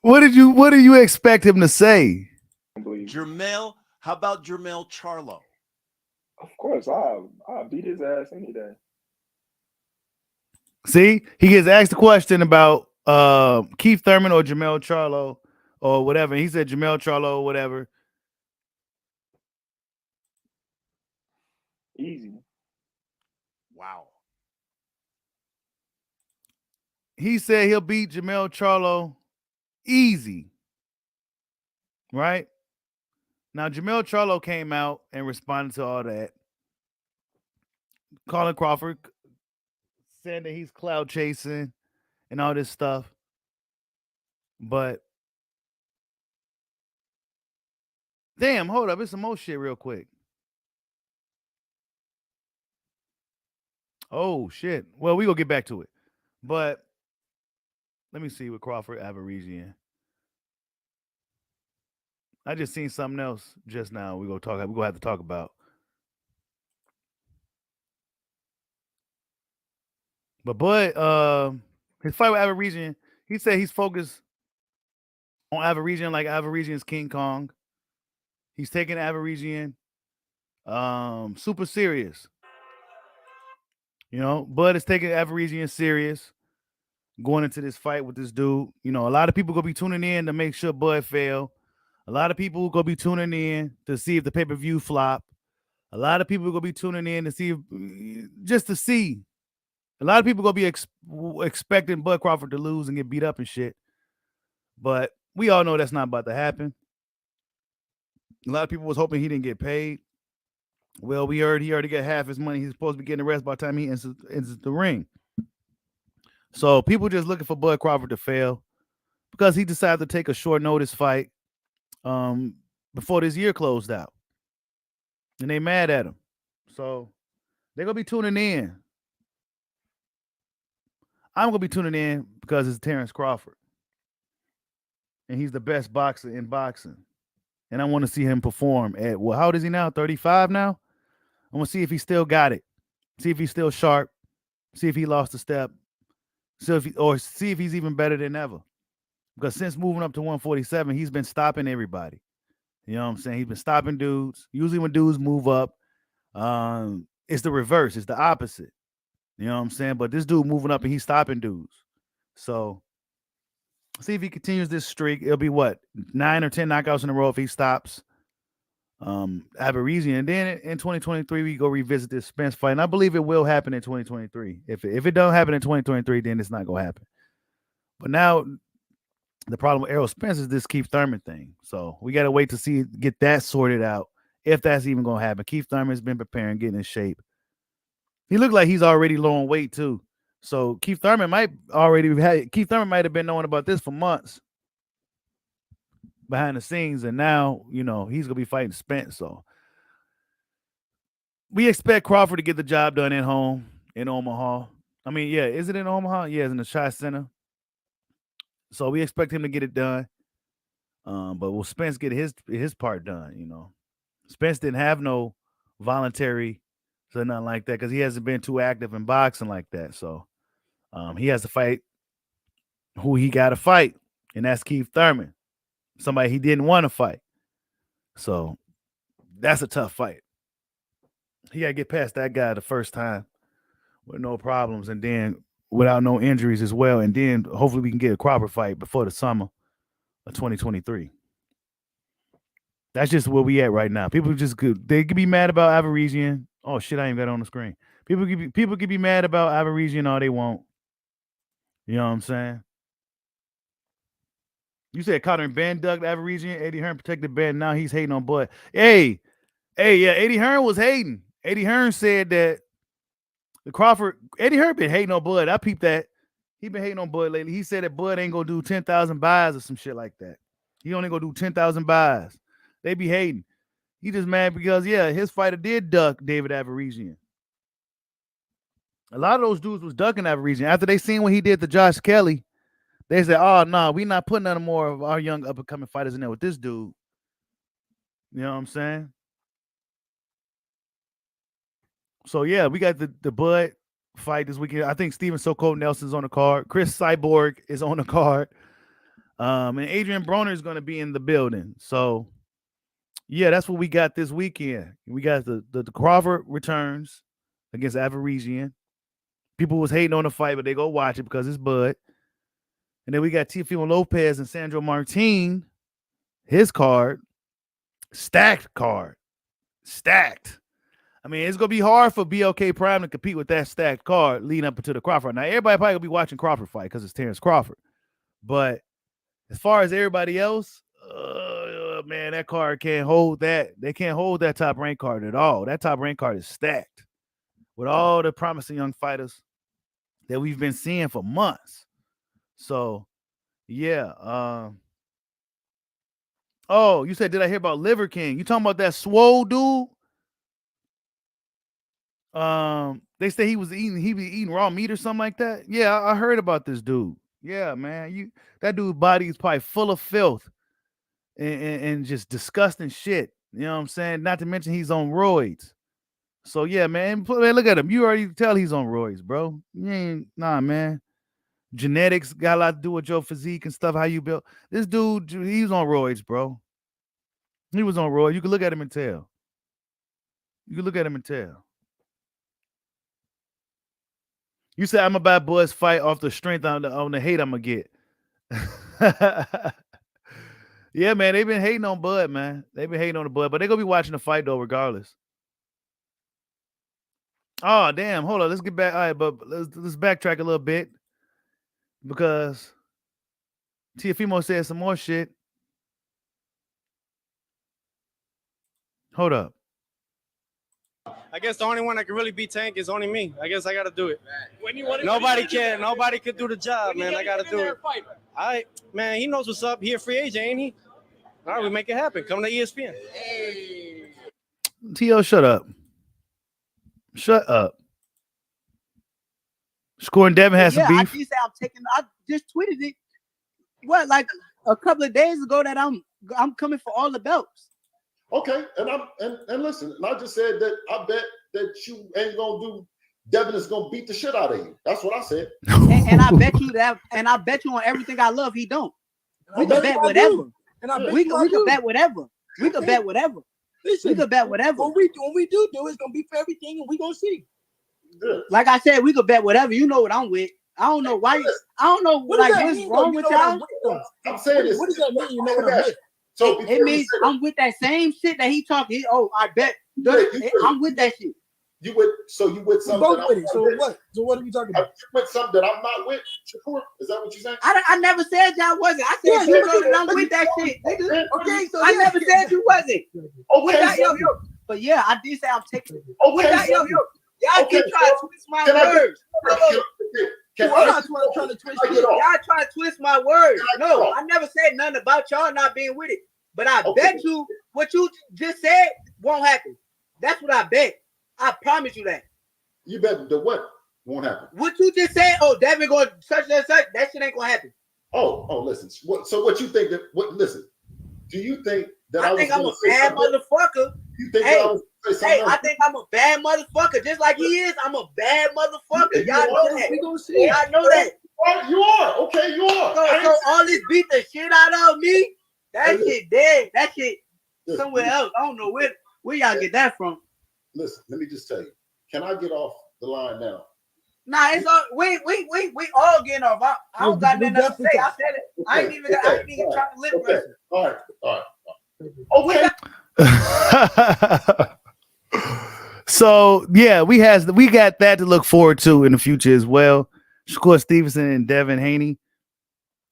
What do you expect him to say? Jermell, how about Jermell Charlo? Of course, I'll beat his ass any day. See, he gets asked a question about Keith Thurman or Jamel Charlo or whatever. He said Jamel Charlo or whatever. Easy. Wow. He said he'll beat Jamel Charlo easy. Right? Now, Jamel Charlo came out and responded to all that. Colin Crawford saying that he's cloud chasing and all this stuff. But damn, hold up. It's some more shit real quick. Oh, shit. Well, we gonna get back to it. But let me see what Crawford Avaresian. I just seen something else just now. We're gonna have to talk about. But Bud, his fight with Avaresian, he said he's focused on Avaresian like Avaresian's King Kong. He's taking Avaresian super serious. Bud is taking Avaresian serious going into this fight with this dude. A lot of people gonna be tuning in to make sure Bud fail. A lot of people gonna be tuning in to see if the pay-per-view flop. A lot of people gonna be tuning in to see just to see. A lot of people gonna be expecting Bud Crawford to lose and get beat up and shit. But we all know that's not about to happen. A lot of people was hoping he didn't get paid. Well, we heard he already got half his money. He's supposed to be getting the rest by the time he enters the ring. So people just looking for Bud Crawford to fail because he decided to take a short notice fight before this year closed out. And they mad at him. So they're going to be tuning in. I'm going to be tuning in because it's Terence Crawford. And he's the best boxer in boxing. And I want to see him perform at, well, how old is he now? 35 now? I want to see if he still got it. See if he's still sharp. See if he lost a step. See if he's even better than ever. Because since moving up to 147, he's been stopping everybody. You know what I'm saying? He's been stopping dudes. Usually when dudes move up, it's the reverse. It's the opposite. You know what I'm saying? But this dude moving up and he's stopping dudes. So see if he continues this streak. It'll be what? 9 or 10 knockouts in a row if he stops Avaresian. And then in 2023, we go revisit this Spence fight. And I believe it will happen in 2023. If it don't happen in 2023, then it's not going to happen. But now the problem with Errol Spence is this Keith Thurman thing. So we got to wait to get that sorted out, if that's even going to happen. Keith Thurman's been preparing, getting in shape. He looked like he's already low on weight too. So Keith Thurman might have been knowing about this for months behind the scenes, and now he's gonna be fighting Spence. So we expect Crawford to get the job done at home in Omaha. I mean, yeah, is it in Omaha? Yeah, it's in the Chi Center. So we expect him to get it done. But will Spence get his part done? Spence didn't have no voluntary, so nothing like that, because he hasn't been too active in boxing like that. So he has to fight who he got to fight, and that's Keith Thurman, somebody he didn't want to fight. So that's a tough fight. He got to get past that guy the first time with no problems, and then without no injuries as well. And then hopefully we can get a Crawford fight before the summer. of 2023. That's just where we at right now. People just they could be mad about Avaresian. Oh shit, I ain't got it on the screen. People could be mad about Avaresian all they want. You know what I'm saying? You said Connor and Ben dug Avaresian. Eddie Hearn protected Ben. Now he's hating on Bud. Hey, yeah, Eddie Hearn was hating. Eddie Hearn said that the Crawford, Eddie Hearn been hating on Bud. I peeped that. He been hating on Bud lately. He said that Bud ain't gonna do 10,000 buys or some shit like that. He only gonna do 10,000 buys. They be hating. He just mad because, yeah, his fighter did duck David Avaresian. A lot of those dudes was ducking Avaresian. After they seen what he did to Josh Kelly, they said, oh, no, we not putting none more of our young up-and-coming fighters in there with this dude. You know what I'm saying? So, yeah, we got the Bud fight this weekend. I think Steven Soko Nelson's on the card. Chris Cyborg is on the card. And Adrian Broner is going to be in the building. So, yeah, that's what we got this weekend. We got the Crawford returns against Avaresian. People was hating on the fight, but they go watch it because it's Bud. And then we got Teofimo Lopez and Sandro Martin. His card. Stacked card. Stacked. I mean, it's going to be hard for BLK Prime to compete with that stacked card leading up into the Crawford. Now, everybody probably going to be watching Crawford fight because it's Terence Crawford. But as far as everybody else, man, that card can't hold that. They can't hold that top rank card at all. That top rank card is stacked with all the promising young fighters that we've been seeing for months. So, yeah. Oh, you said, did I hear about Liver King? You talking about that swole dude? They say he be eating raw meat or something like that. Yeah, I heard about this dude. Yeah, man. That dude's body is probably full of filth and just disgusting shit. You know what I'm saying? Not to mention he's on roids. So yeah, man, look at him. You already tell he's on roids, bro. Nah, man. Genetics got a lot to do with your physique and stuff, how you built. This dude, he's on roids, bro. He was on roids. You can look at him and tell. You said I'm gonna buy Bud's fight off the strength on the hate I'm gonna get. Yeah, man, they've been hating on Bud, man. They've been hating on the Bud, but they're gonna be watching the fight though, regardless. Oh, damn. Hold on. Let's get back. All right, but let's backtrack a little bit because Teofimo said some more shit. Hold up. I guess the only one that can really beat Tank is only me. I guess I got to do it. Nobody can. Nobody could do the job, man. I got to do it. All right, man. He knows what's up. He a free agent, ain't he? All right, we make it happen. Come to ESPN. Hey. T.O., shut up. Shut up. Score and Devin has some beef. I just tweeted it. What, like a couple of days ago that I'm coming for all the belts. Okay, and listen, and I just said that I bet that you ain't gonna do. Devin is gonna beat the shit out of you. That's what I said. And I bet you that, and I bet you on everything I love, he don't. We can bet whatever. And we can bet whatever. We can bet whatever. Listen, we could bet whatever. When we do, it's gonna be for everything, and we gonna see. Good. Like I said, we could bet whatever. You know what I'm with. I don't know why. I don't know what's wrong with y'all. I'm saying this. What does that mean? You know what I'm with? So it means I'm with that same shit that he talking. I bet. I'm with that shit. You with something that with it. So what? So what are we talking about? You with something that I'm not with? Shakur? Is that what you're saying? I never said y'all wasn't. I said you know that I'm with that shit. Okay, so I never said you wasn't. Okay, yo. But yeah, I did say I'm taking it. Okay, yo. Y'all keep trying to twist my words. I'm not trying to twist you. Y'all trying to twist my words. No, I never said nothing about y'all not being with it. But I bet you what you just said won't happen. That's what I bet. I promise you that. You bet the what won't happen? What you just said, Devin going such and such, that shit ain't gonna happen. Oh, listen. So what you think that listen, do you think that I think I'm a bad motherfucker? You think that I was say something else? I think I'm a bad motherfucker, just like he is. I'm a bad motherfucker. Y'all know that. We gonna see. Y'all know that. You are. Okay, you are. So all this beat the shit out of me, that shit dead. That shit somewhere else. I don't know where y'all get that from. Listen, let me just tell you. Can I get off the line now? Nah, it's all we all getting off. I don't got nothing to say. I said it. I ain't even trying to lip wrestle. All right. Okay. So yeah, we got that to look forward to in the future as well. Shakur Stevenson and Devin Haney.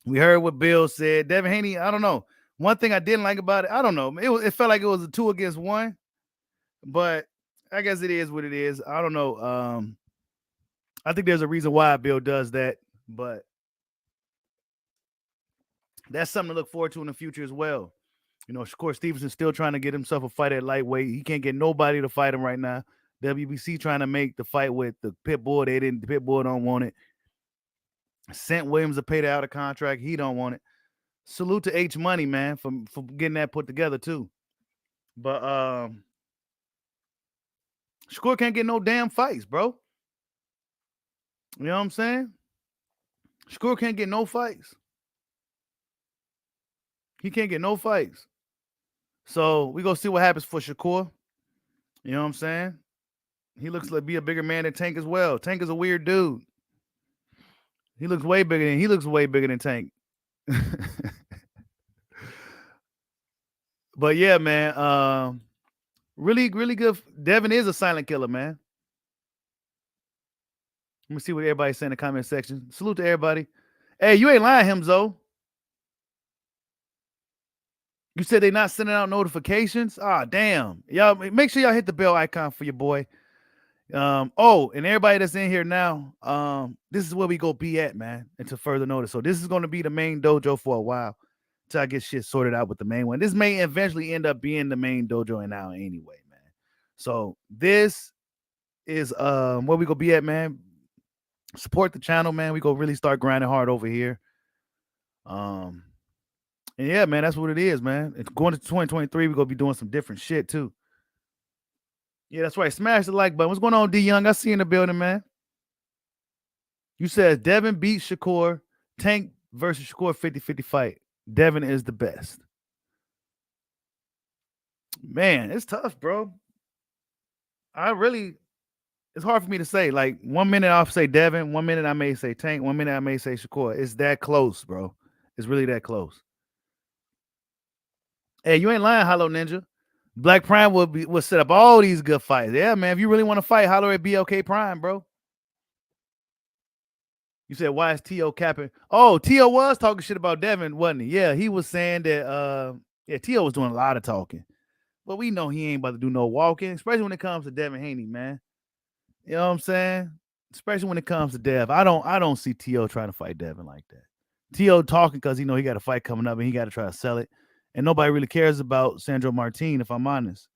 We heard what Bill said. Devin Haney, I don't know. One thing I didn't like about it, I don't know. It felt like it was a 2 against 1, but I guess it is what it is. I don't know. I think there's a reason why Bill does that, but that's something to look forward to in the future as well. You know, Shakur Stevenson's still trying to get himself a fight at lightweight. He can't get nobody to fight him right now. WBC trying to make the fight with the Pitbull. The Pitbull don't want it. Sent Williams to pay the out of contract. He don't want it. Salute to H Money, man, for getting that put together too. But Shakur can't get no damn fights, bro. You know what I'm saying? Shakur can't get no fights. He can't get no fights. So we go see what happens for Shakur. You know what I'm saying? He looks like be a bigger man than Tank as well. Tank is a weird dude. He looks way bigger than Tank. But yeah, man. Really, really good. Devin is a silent killer, man. Let me see what everybody's saying in the comment section. Salute to everybody. Hey, you ain't lying, Himzo. You said they not sending out notifications? Ah, damn. Y'all make sure y'all hit the bell icon for your boy. And everybody that's in here now, this is where we go be at, man, until further notice. So this is going to be the main dojo for a while till I get shit sorted out with the main one. This may eventually end up being the main dojo now anyway, man. So this is where we go be at, man. Support the channel, man. We go really start grinding hard over here. And yeah, man, that's what it is, man. It's going to 2023. We're gonna be doing some different shit too. Yeah, that's right. Smash the like button. What's going on, D Young? I see you in the building, man. You said Devin beat Shakur. Tank versus Shakur 50-50 fight. Devin is the best. Man, it's tough, bro. It's hard for me to say. Like 1 minute I'll say Devin, 1 minute I may say Tank, 1 minute I may say Shakur. It's that close, bro. It's really that close. Hey, you ain't lying, Hollow Ninja. Black Prime will set up all these good fights. Yeah, man. If you really want to fight, holler at BLK Prime, bro. You said, why is T.O. capping? Oh, T.O. was talking shit about Devin, wasn't he? Yeah, he was saying that T.O. was doing a lot of talking. But we know he ain't about to do no walking, especially when it comes to Devin Haney, man. You know what I'm saying? Especially when it comes to Dev. I don't see T.O. trying to fight Devin like that. T.O. talking because he got a fight coming up and he got to try to sell it. And nobody really cares about Sandro Martin, if I'm honest.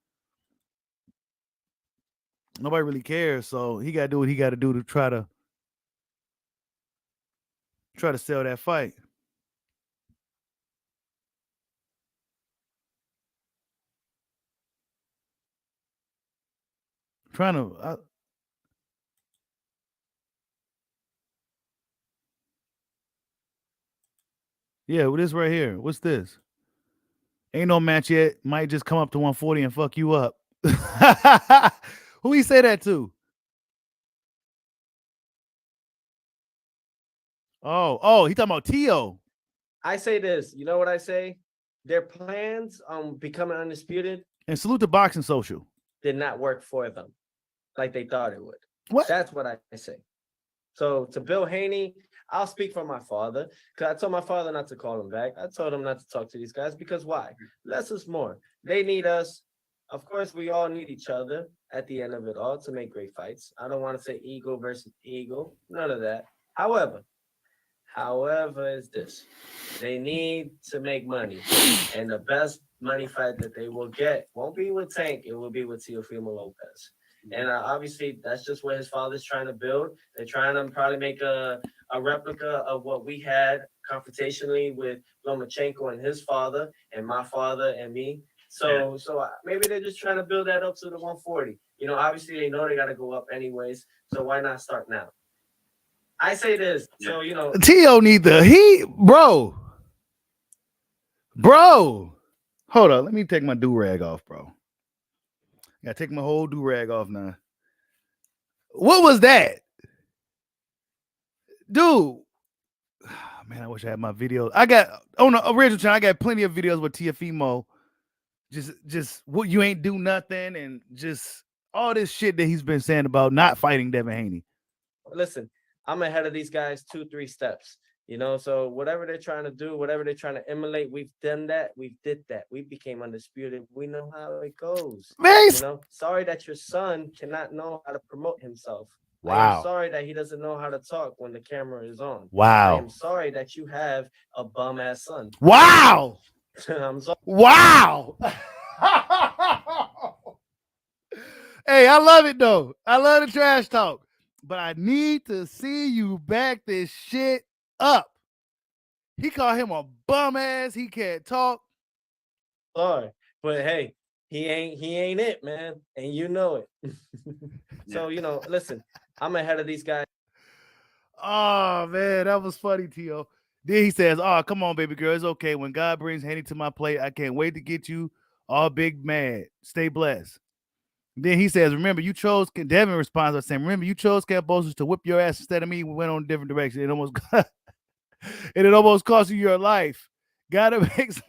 Nobody really cares. So he got to do what he got to do to try to sell that fight. Yeah, well, this right here. What's this? Ain't no match yet. Might just come up to 140 and fuck you up. Who he say that to? Oh, he talking about T.O. I say this. You know what I say? Their plans on becoming undisputed. And salute to Boxing Social. Did not work for them like they thought it would. What? That's what I say. So to Bill Haney, I'll speak for my father, because I told my father not to call him back. I told him not to talk to these guys because why? Less is more. They need us. Of course, we all need each other at the end of it all to make great fights. I don't want to say ego versus ego, none of that. However, is this. They need to make money. And the best money fight that they will get won't be with Tank. It will be with Teofimo Lopez. And obviously, that's just what his father's trying to build. They're trying to probably make a replica of what we had confrontationally with Lomachenko and his father, and my father and me. So maybe they're just trying to build that up to the 140. You know, obviously, they know they got to go up anyways. So why not start now? I say this. So, you know. T.O. need the heat, bro. Hold on. Let me take my do-rag off, bro. I gotta take my whole do-rag off now. What was that? Dude, man, I wish I had my videos. I got on the original channel. I got plenty of videos with Teofimo. Just what you ain't do nothing, and just all this shit that he's been saying about not fighting Devin Haney. Listen, I'm ahead of these guys 2-3 steps. You know, so whatever they're trying to do, whatever they're trying to emulate, we've done that. We did that. We became undisputed. We know how it goes. Man, you know, sorry that your son cannot know how to promote himself. I Wow. am sorry that he doesn't know how to talk when the camera is on. Wow. I am sorry that you have a bum ass son. Wow. I'm sorry. Wow. Hey, I love it though. I love the trash talk. But I need to see you back this shit up. He called him a bum ass. He can't talk. Sorry, but hey, he ain't it, man, and you know it. So you know, listen, I'm ahead of these guys. Oh man, that was funny, Tio. Then he says, "Oh, come on, baby girl, it's okay. When God brings Haney to my plate, I can't wait to get you all big mad. Stay blessed." Then he says, "Remember, you chose." Devin responds by saying, "Remember, you chose Cambosos to whip your ass instead of me. We went on a different direction. It almost, it almost cost you your life. Gotta make some."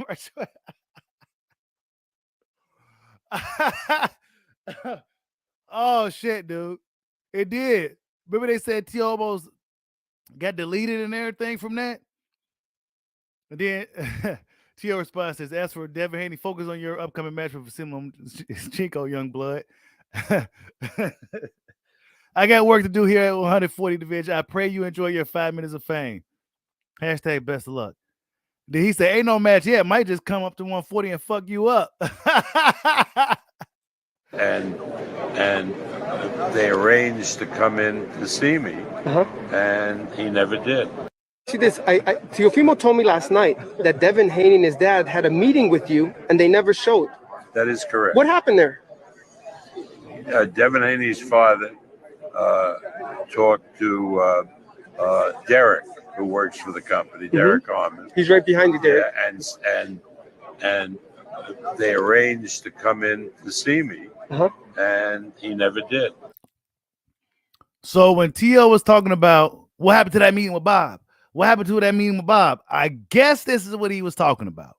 Oh shit, dude! It did. Remember they said Tio almost got deleted and everything from that. And then Tio responds says, "As for Devin Haney, focus on your upcoming match with Simon Chico, young blood. I got work to do here at 140 division. I pray you enjoy your 5 minutes of fame. Hashtag best of luck." Then he said, "Ain't no match yet. Might just come up to 140 and fuck you up." and they arranged to come in to see me, and he never did. See this, Teofimo told me last night that Devin Haney and his dad had a meeting with you and they never showed. That is correct. What happened there? Devin Haney's father talked to Derek, who works for the company, Derek Harmon. He's right behind you, Derek. Yeah, and they arranged to come in to see me, and he never did. So when Tio was talking about what happened to that meeting with Bob, what happened to that meeting with Bob, I guess this is what he was talking about.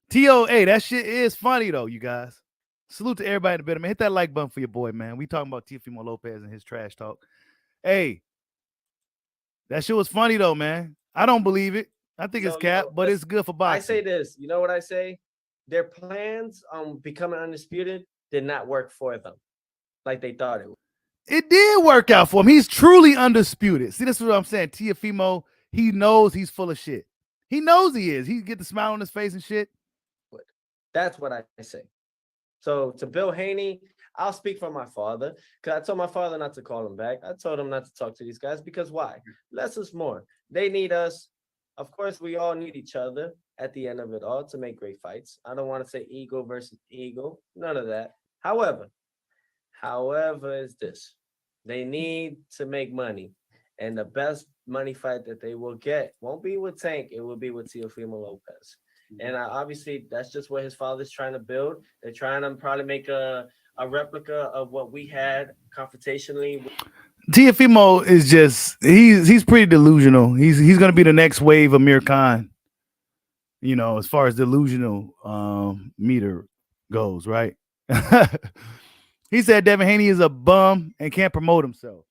Tio, hey, that shit is funny though, you guys. Salute to everybody in the bed, man. Hit that like button for your boy, man. We talking about Teofimo Lopez and his trash talk. Hey, that shit was funny though, man. I don't believe it. I think it's cap, but it's good for boxing. I say this. You know what I say? Their plans on becoming undisputed did not work for them like they thought it would. It did work out for him. He's truly undisputed. See, this is what I'm saying. Teofimo, he knows he's full of shit. He knows he is. He get the smile on his face and shit. That's what I say. So to Bill Haney, I'll speak for my father, because I told my father not to call him back. I told him not to talk to these guys because why? Less is more. They need us. Of course, we all need each other at the end of it all to make great fights. I don't want to say ego versus ego. None of that. However is this. They need to make money. And the best money fight that they will get won't be with Tank. It will be with Teofimo Lopez. And obviously, that's just what his father's trying to build. They're trying to probably make a replica of what we had confrontationally. Teofimo is just he's pretty delusional. He's gonna be the next wave of Amir Khan. You know, as far as delusional meter goes, right? He said Devin Haney is a bum and can't promote himself.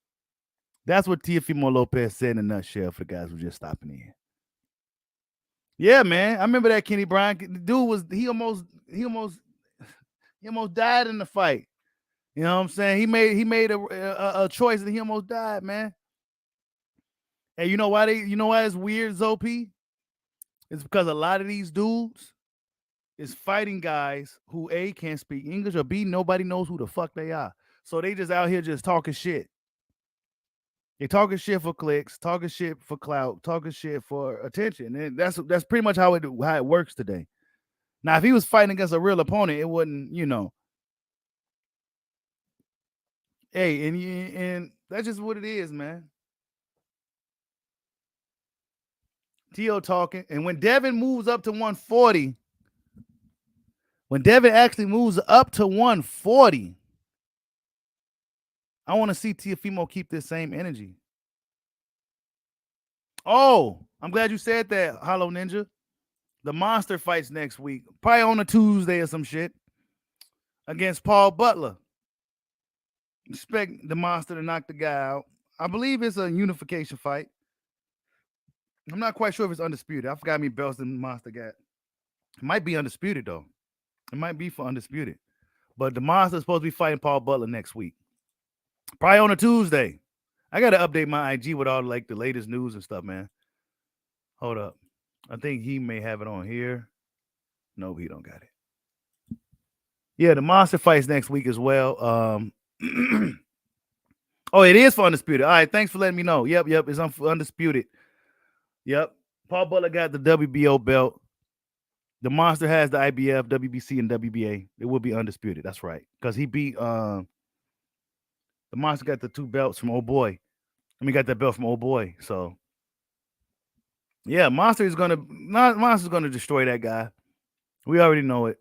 That's what Teofimo Lopez said in a nutshell for the guys who just stopping in. Yeah, man. I remember that Kenny Bryan. The dude was he almost died in the fight. You know what I'm saying? He made a choice and he almost died, man. And you know why it's weird, Zopi? It's because a lot of these dudes is fighting guys who A, can't speak English, or B, nobody knows who the fuck they are. So they just out here just talking shit. They talking shit for clicks, talking shit for clout, talking shit for attention. And that's pretty much how it works today. Now, if he was fighting against a real opponent, it wouldn't, you know. Hey, and that's just what it is, man. Tio talking. And when Devin moves up to 140, when Devin actually moves up to 140, I want to see Teofimo keep this same energy. Oh, I'm glad you said that, Hollow Ninja. The monster fights next week, probably on a Tuesday or some shit, against Paul Butler. Expect the monster to knock the guy out. I believe it's a unification fight. I'm not quite sure if it's undisputed. I forgot how many belts the monster got. It might be undisputed though. It might be for undisputed. But the monster is supposed to be fighting Paul Butler next week. Probably on a Tuesday. I gotta update my IG with all like the latest news and stuff, man. Hold up. I think he may have it on here. No, he don't got it. Yeah, the monster fights next week as well. Oh, it is for undisputed. All right, thanks for letting me know. Yep, it's undisputed. Yep. Paul Butler got the WBO belt. The monster has the IBF, WBC, and WBA. It will be undisputed. That's right. Because he beat the monster got the 2 belts from old boy. Got that belt from old boy. So yeah, monster's gonna destroy that guy. We already know it.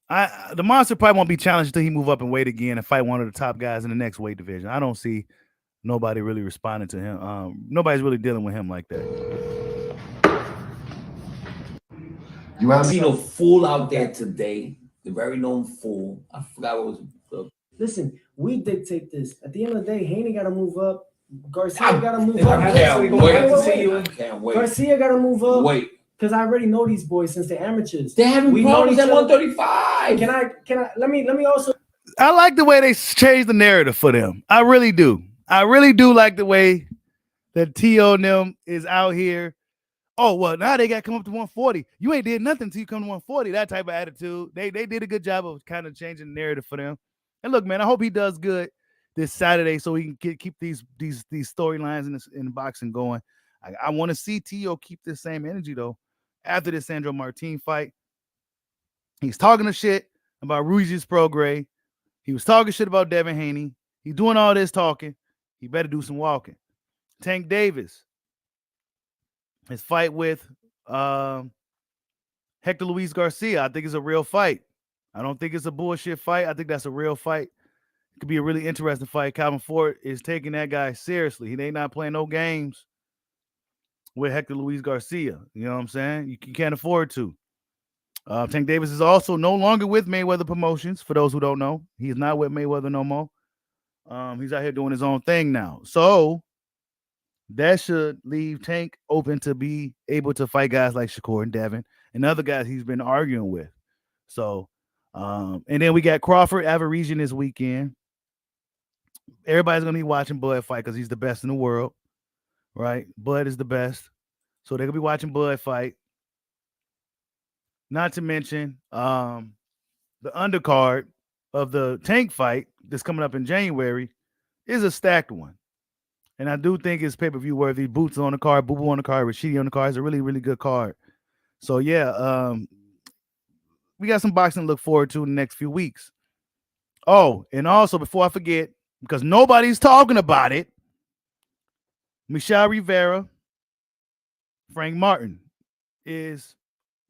The monster probably won't be challenged until he move up in weight again and fight one of the top guys in the next weight division. I don't see nobody really responding to him. Nobody's really dealing with him like that. You have seen a fool out there today, the very known fool. I forgot what was. Listen, we dictate this. At the end of the day, Haney got to move up. Garcia got to move up. I can't wait. Garcia got to move up. Wait. Because I already know these boys since they're amateurs. They're having problems at 135. Can I let me also. I like the way they changed the narrative for them. I really do. I really do like the way that T.O. and them is out here. Oh, well, now they got to come up to 140. You ain't did nothing until you come to 140. That type of attitude. They did a good job of kind of changing the narrative for them. And look, man, I hope he does good this Saturday so he can keep these storylines in the boxing going. I want to see T.O. keep this same energy, though. After this Sandro Martin fight, he's talking to shit about Ruiz Prograis. He was talking shit about Devin Haney. He's doing all this talking. He better do some walking. Tank Davis, his fight with Hector Luis Garcia, I think it's a real fight. I don't think it's a bullshit fight. I think that's a real fight. It could be a really interesting fight. Calvin Ford is taking that guy seriously. They not playing no games with Hector Luis Garcia. You know what I'm saying? You can't afford to. Tank Davis is also no longer with Mayweather Promotions, for those who don't know. He's not with Mayweather no more. He's out here doing his own thing now. So that should leave Tank open to be able to fight guys like Shakur and Devin and other guys he's been arguing with. So, and then we got Crawford Avaresian this weekend. Everybody's going to be watching Bud fight because he's the best in the world. Right? Bud is the best. So they're going to be watching Bud fight. Not to mention the undercard of the Tank fight that's coming up in January is a stacked one. And I do think it's pay-per-view worthy. Boots on the card, Boo Boo on the card, Rashidi on the card. It's a really, really good card. So, yeah, we got some boxing to look forward to in the next few weeks. Oh, and also, before I forget, because nobody's talking about it, Michelle Rivera, Frank Martin is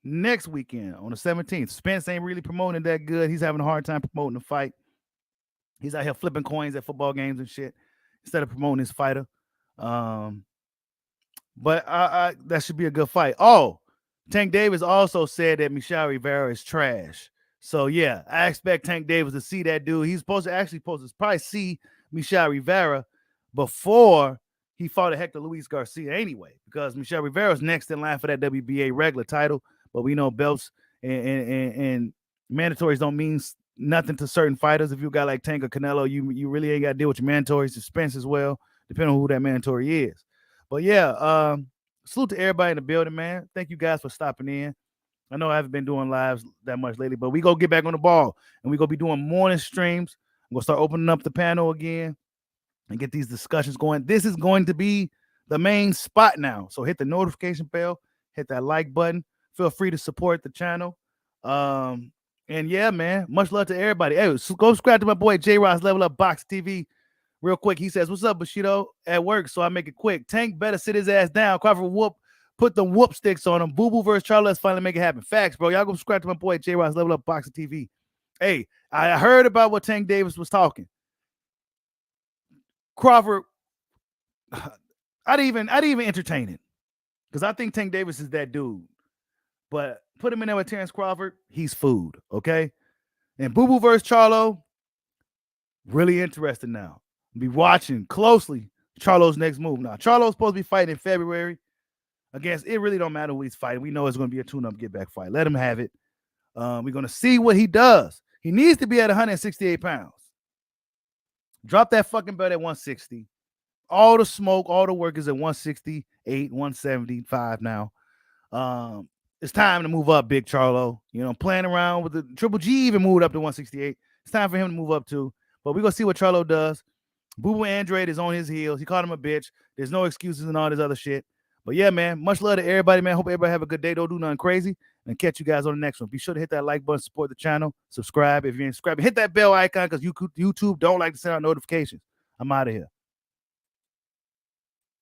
next weekend on the 17th. Spence ain't really promoting that good. He's having a hard time promoting the fight. He's out here flipping coins at football games and shit instead of promoting his fighter. But that should be a good fight. Oh, Tank Davis also said that Michelle Rivera is trash. So, yeah, I expect Tank Davis to see that dude. He's supposed to probably see Michelle Rivera before he fought Hector Luis Garcia anyway, because Michelle Rivera is next in line for that WBA regular title. But we know belts and mandatories don't mean nothing to certain fighters. If you got like Tank or Canelo, you really ain't got to deal with your mandatories, suspense as well, depending on who that mandatory is. But yeah, salute to everybody in the building, man. Thank you guys for stopping in. I know I haven't been doing lives that much lately, but we go get back on the ball and we go be doing morning streams. I'm gonna start opening up the panel again and get these discussions going. This is going to be the main spot now. So hit the notification bell, hit that like button. Feel free to support the channel. And yeah, man, much love to everybody. Hey, so go subscribe to my boy J Ross Level Up Box TV real quick. He says, "What's up, Bushido?" At work, so I make it quick. Tank better sit his ass down. Crawford put the whoop sticks on him. Boo Boo versus Charlie. Let's finally make it happen. Facts, bro. Y'all go subscribe to my boy J Ross Level Up Box TV. Hey, I heard about what Tank Davis was talking. Crawford, I didn't even entertain it. Because I think Tank Davis is that dude. But put him in there with Terence Crawford, he's food, okay? And Boo Boo versus Charlo, really interested now. Be watching closely Charlo's next move. Now, Charlo's supposed to be fighting in February against, it really don't matter who he's fighting. We know it's going to be a tune-up get-back fight. Let him have it. We're going to see what he does. He needs to be at 168 pounds. Drop that fucking belt at 160. All the smoke, all the work is at 168, 175 now. It's time to move up, Big Charlo. You know, playing around with the Triple G even moved up to 168. It's time for him to move up too. But we're going to see what Charlo does. Boo Boo Andrade is on his heels. He called him a bitch. There's no excuses and all this other shit. But yeah, man, much love to everybody, man. Hope everybody have a good day. Don't do nothing crazy. And catch you guys on the next one. Be sure to hit that like button, support the channel, subscribe if you're subscribing. Hit that bell icon because YouTube don't like to send out notifications. I'm out of here.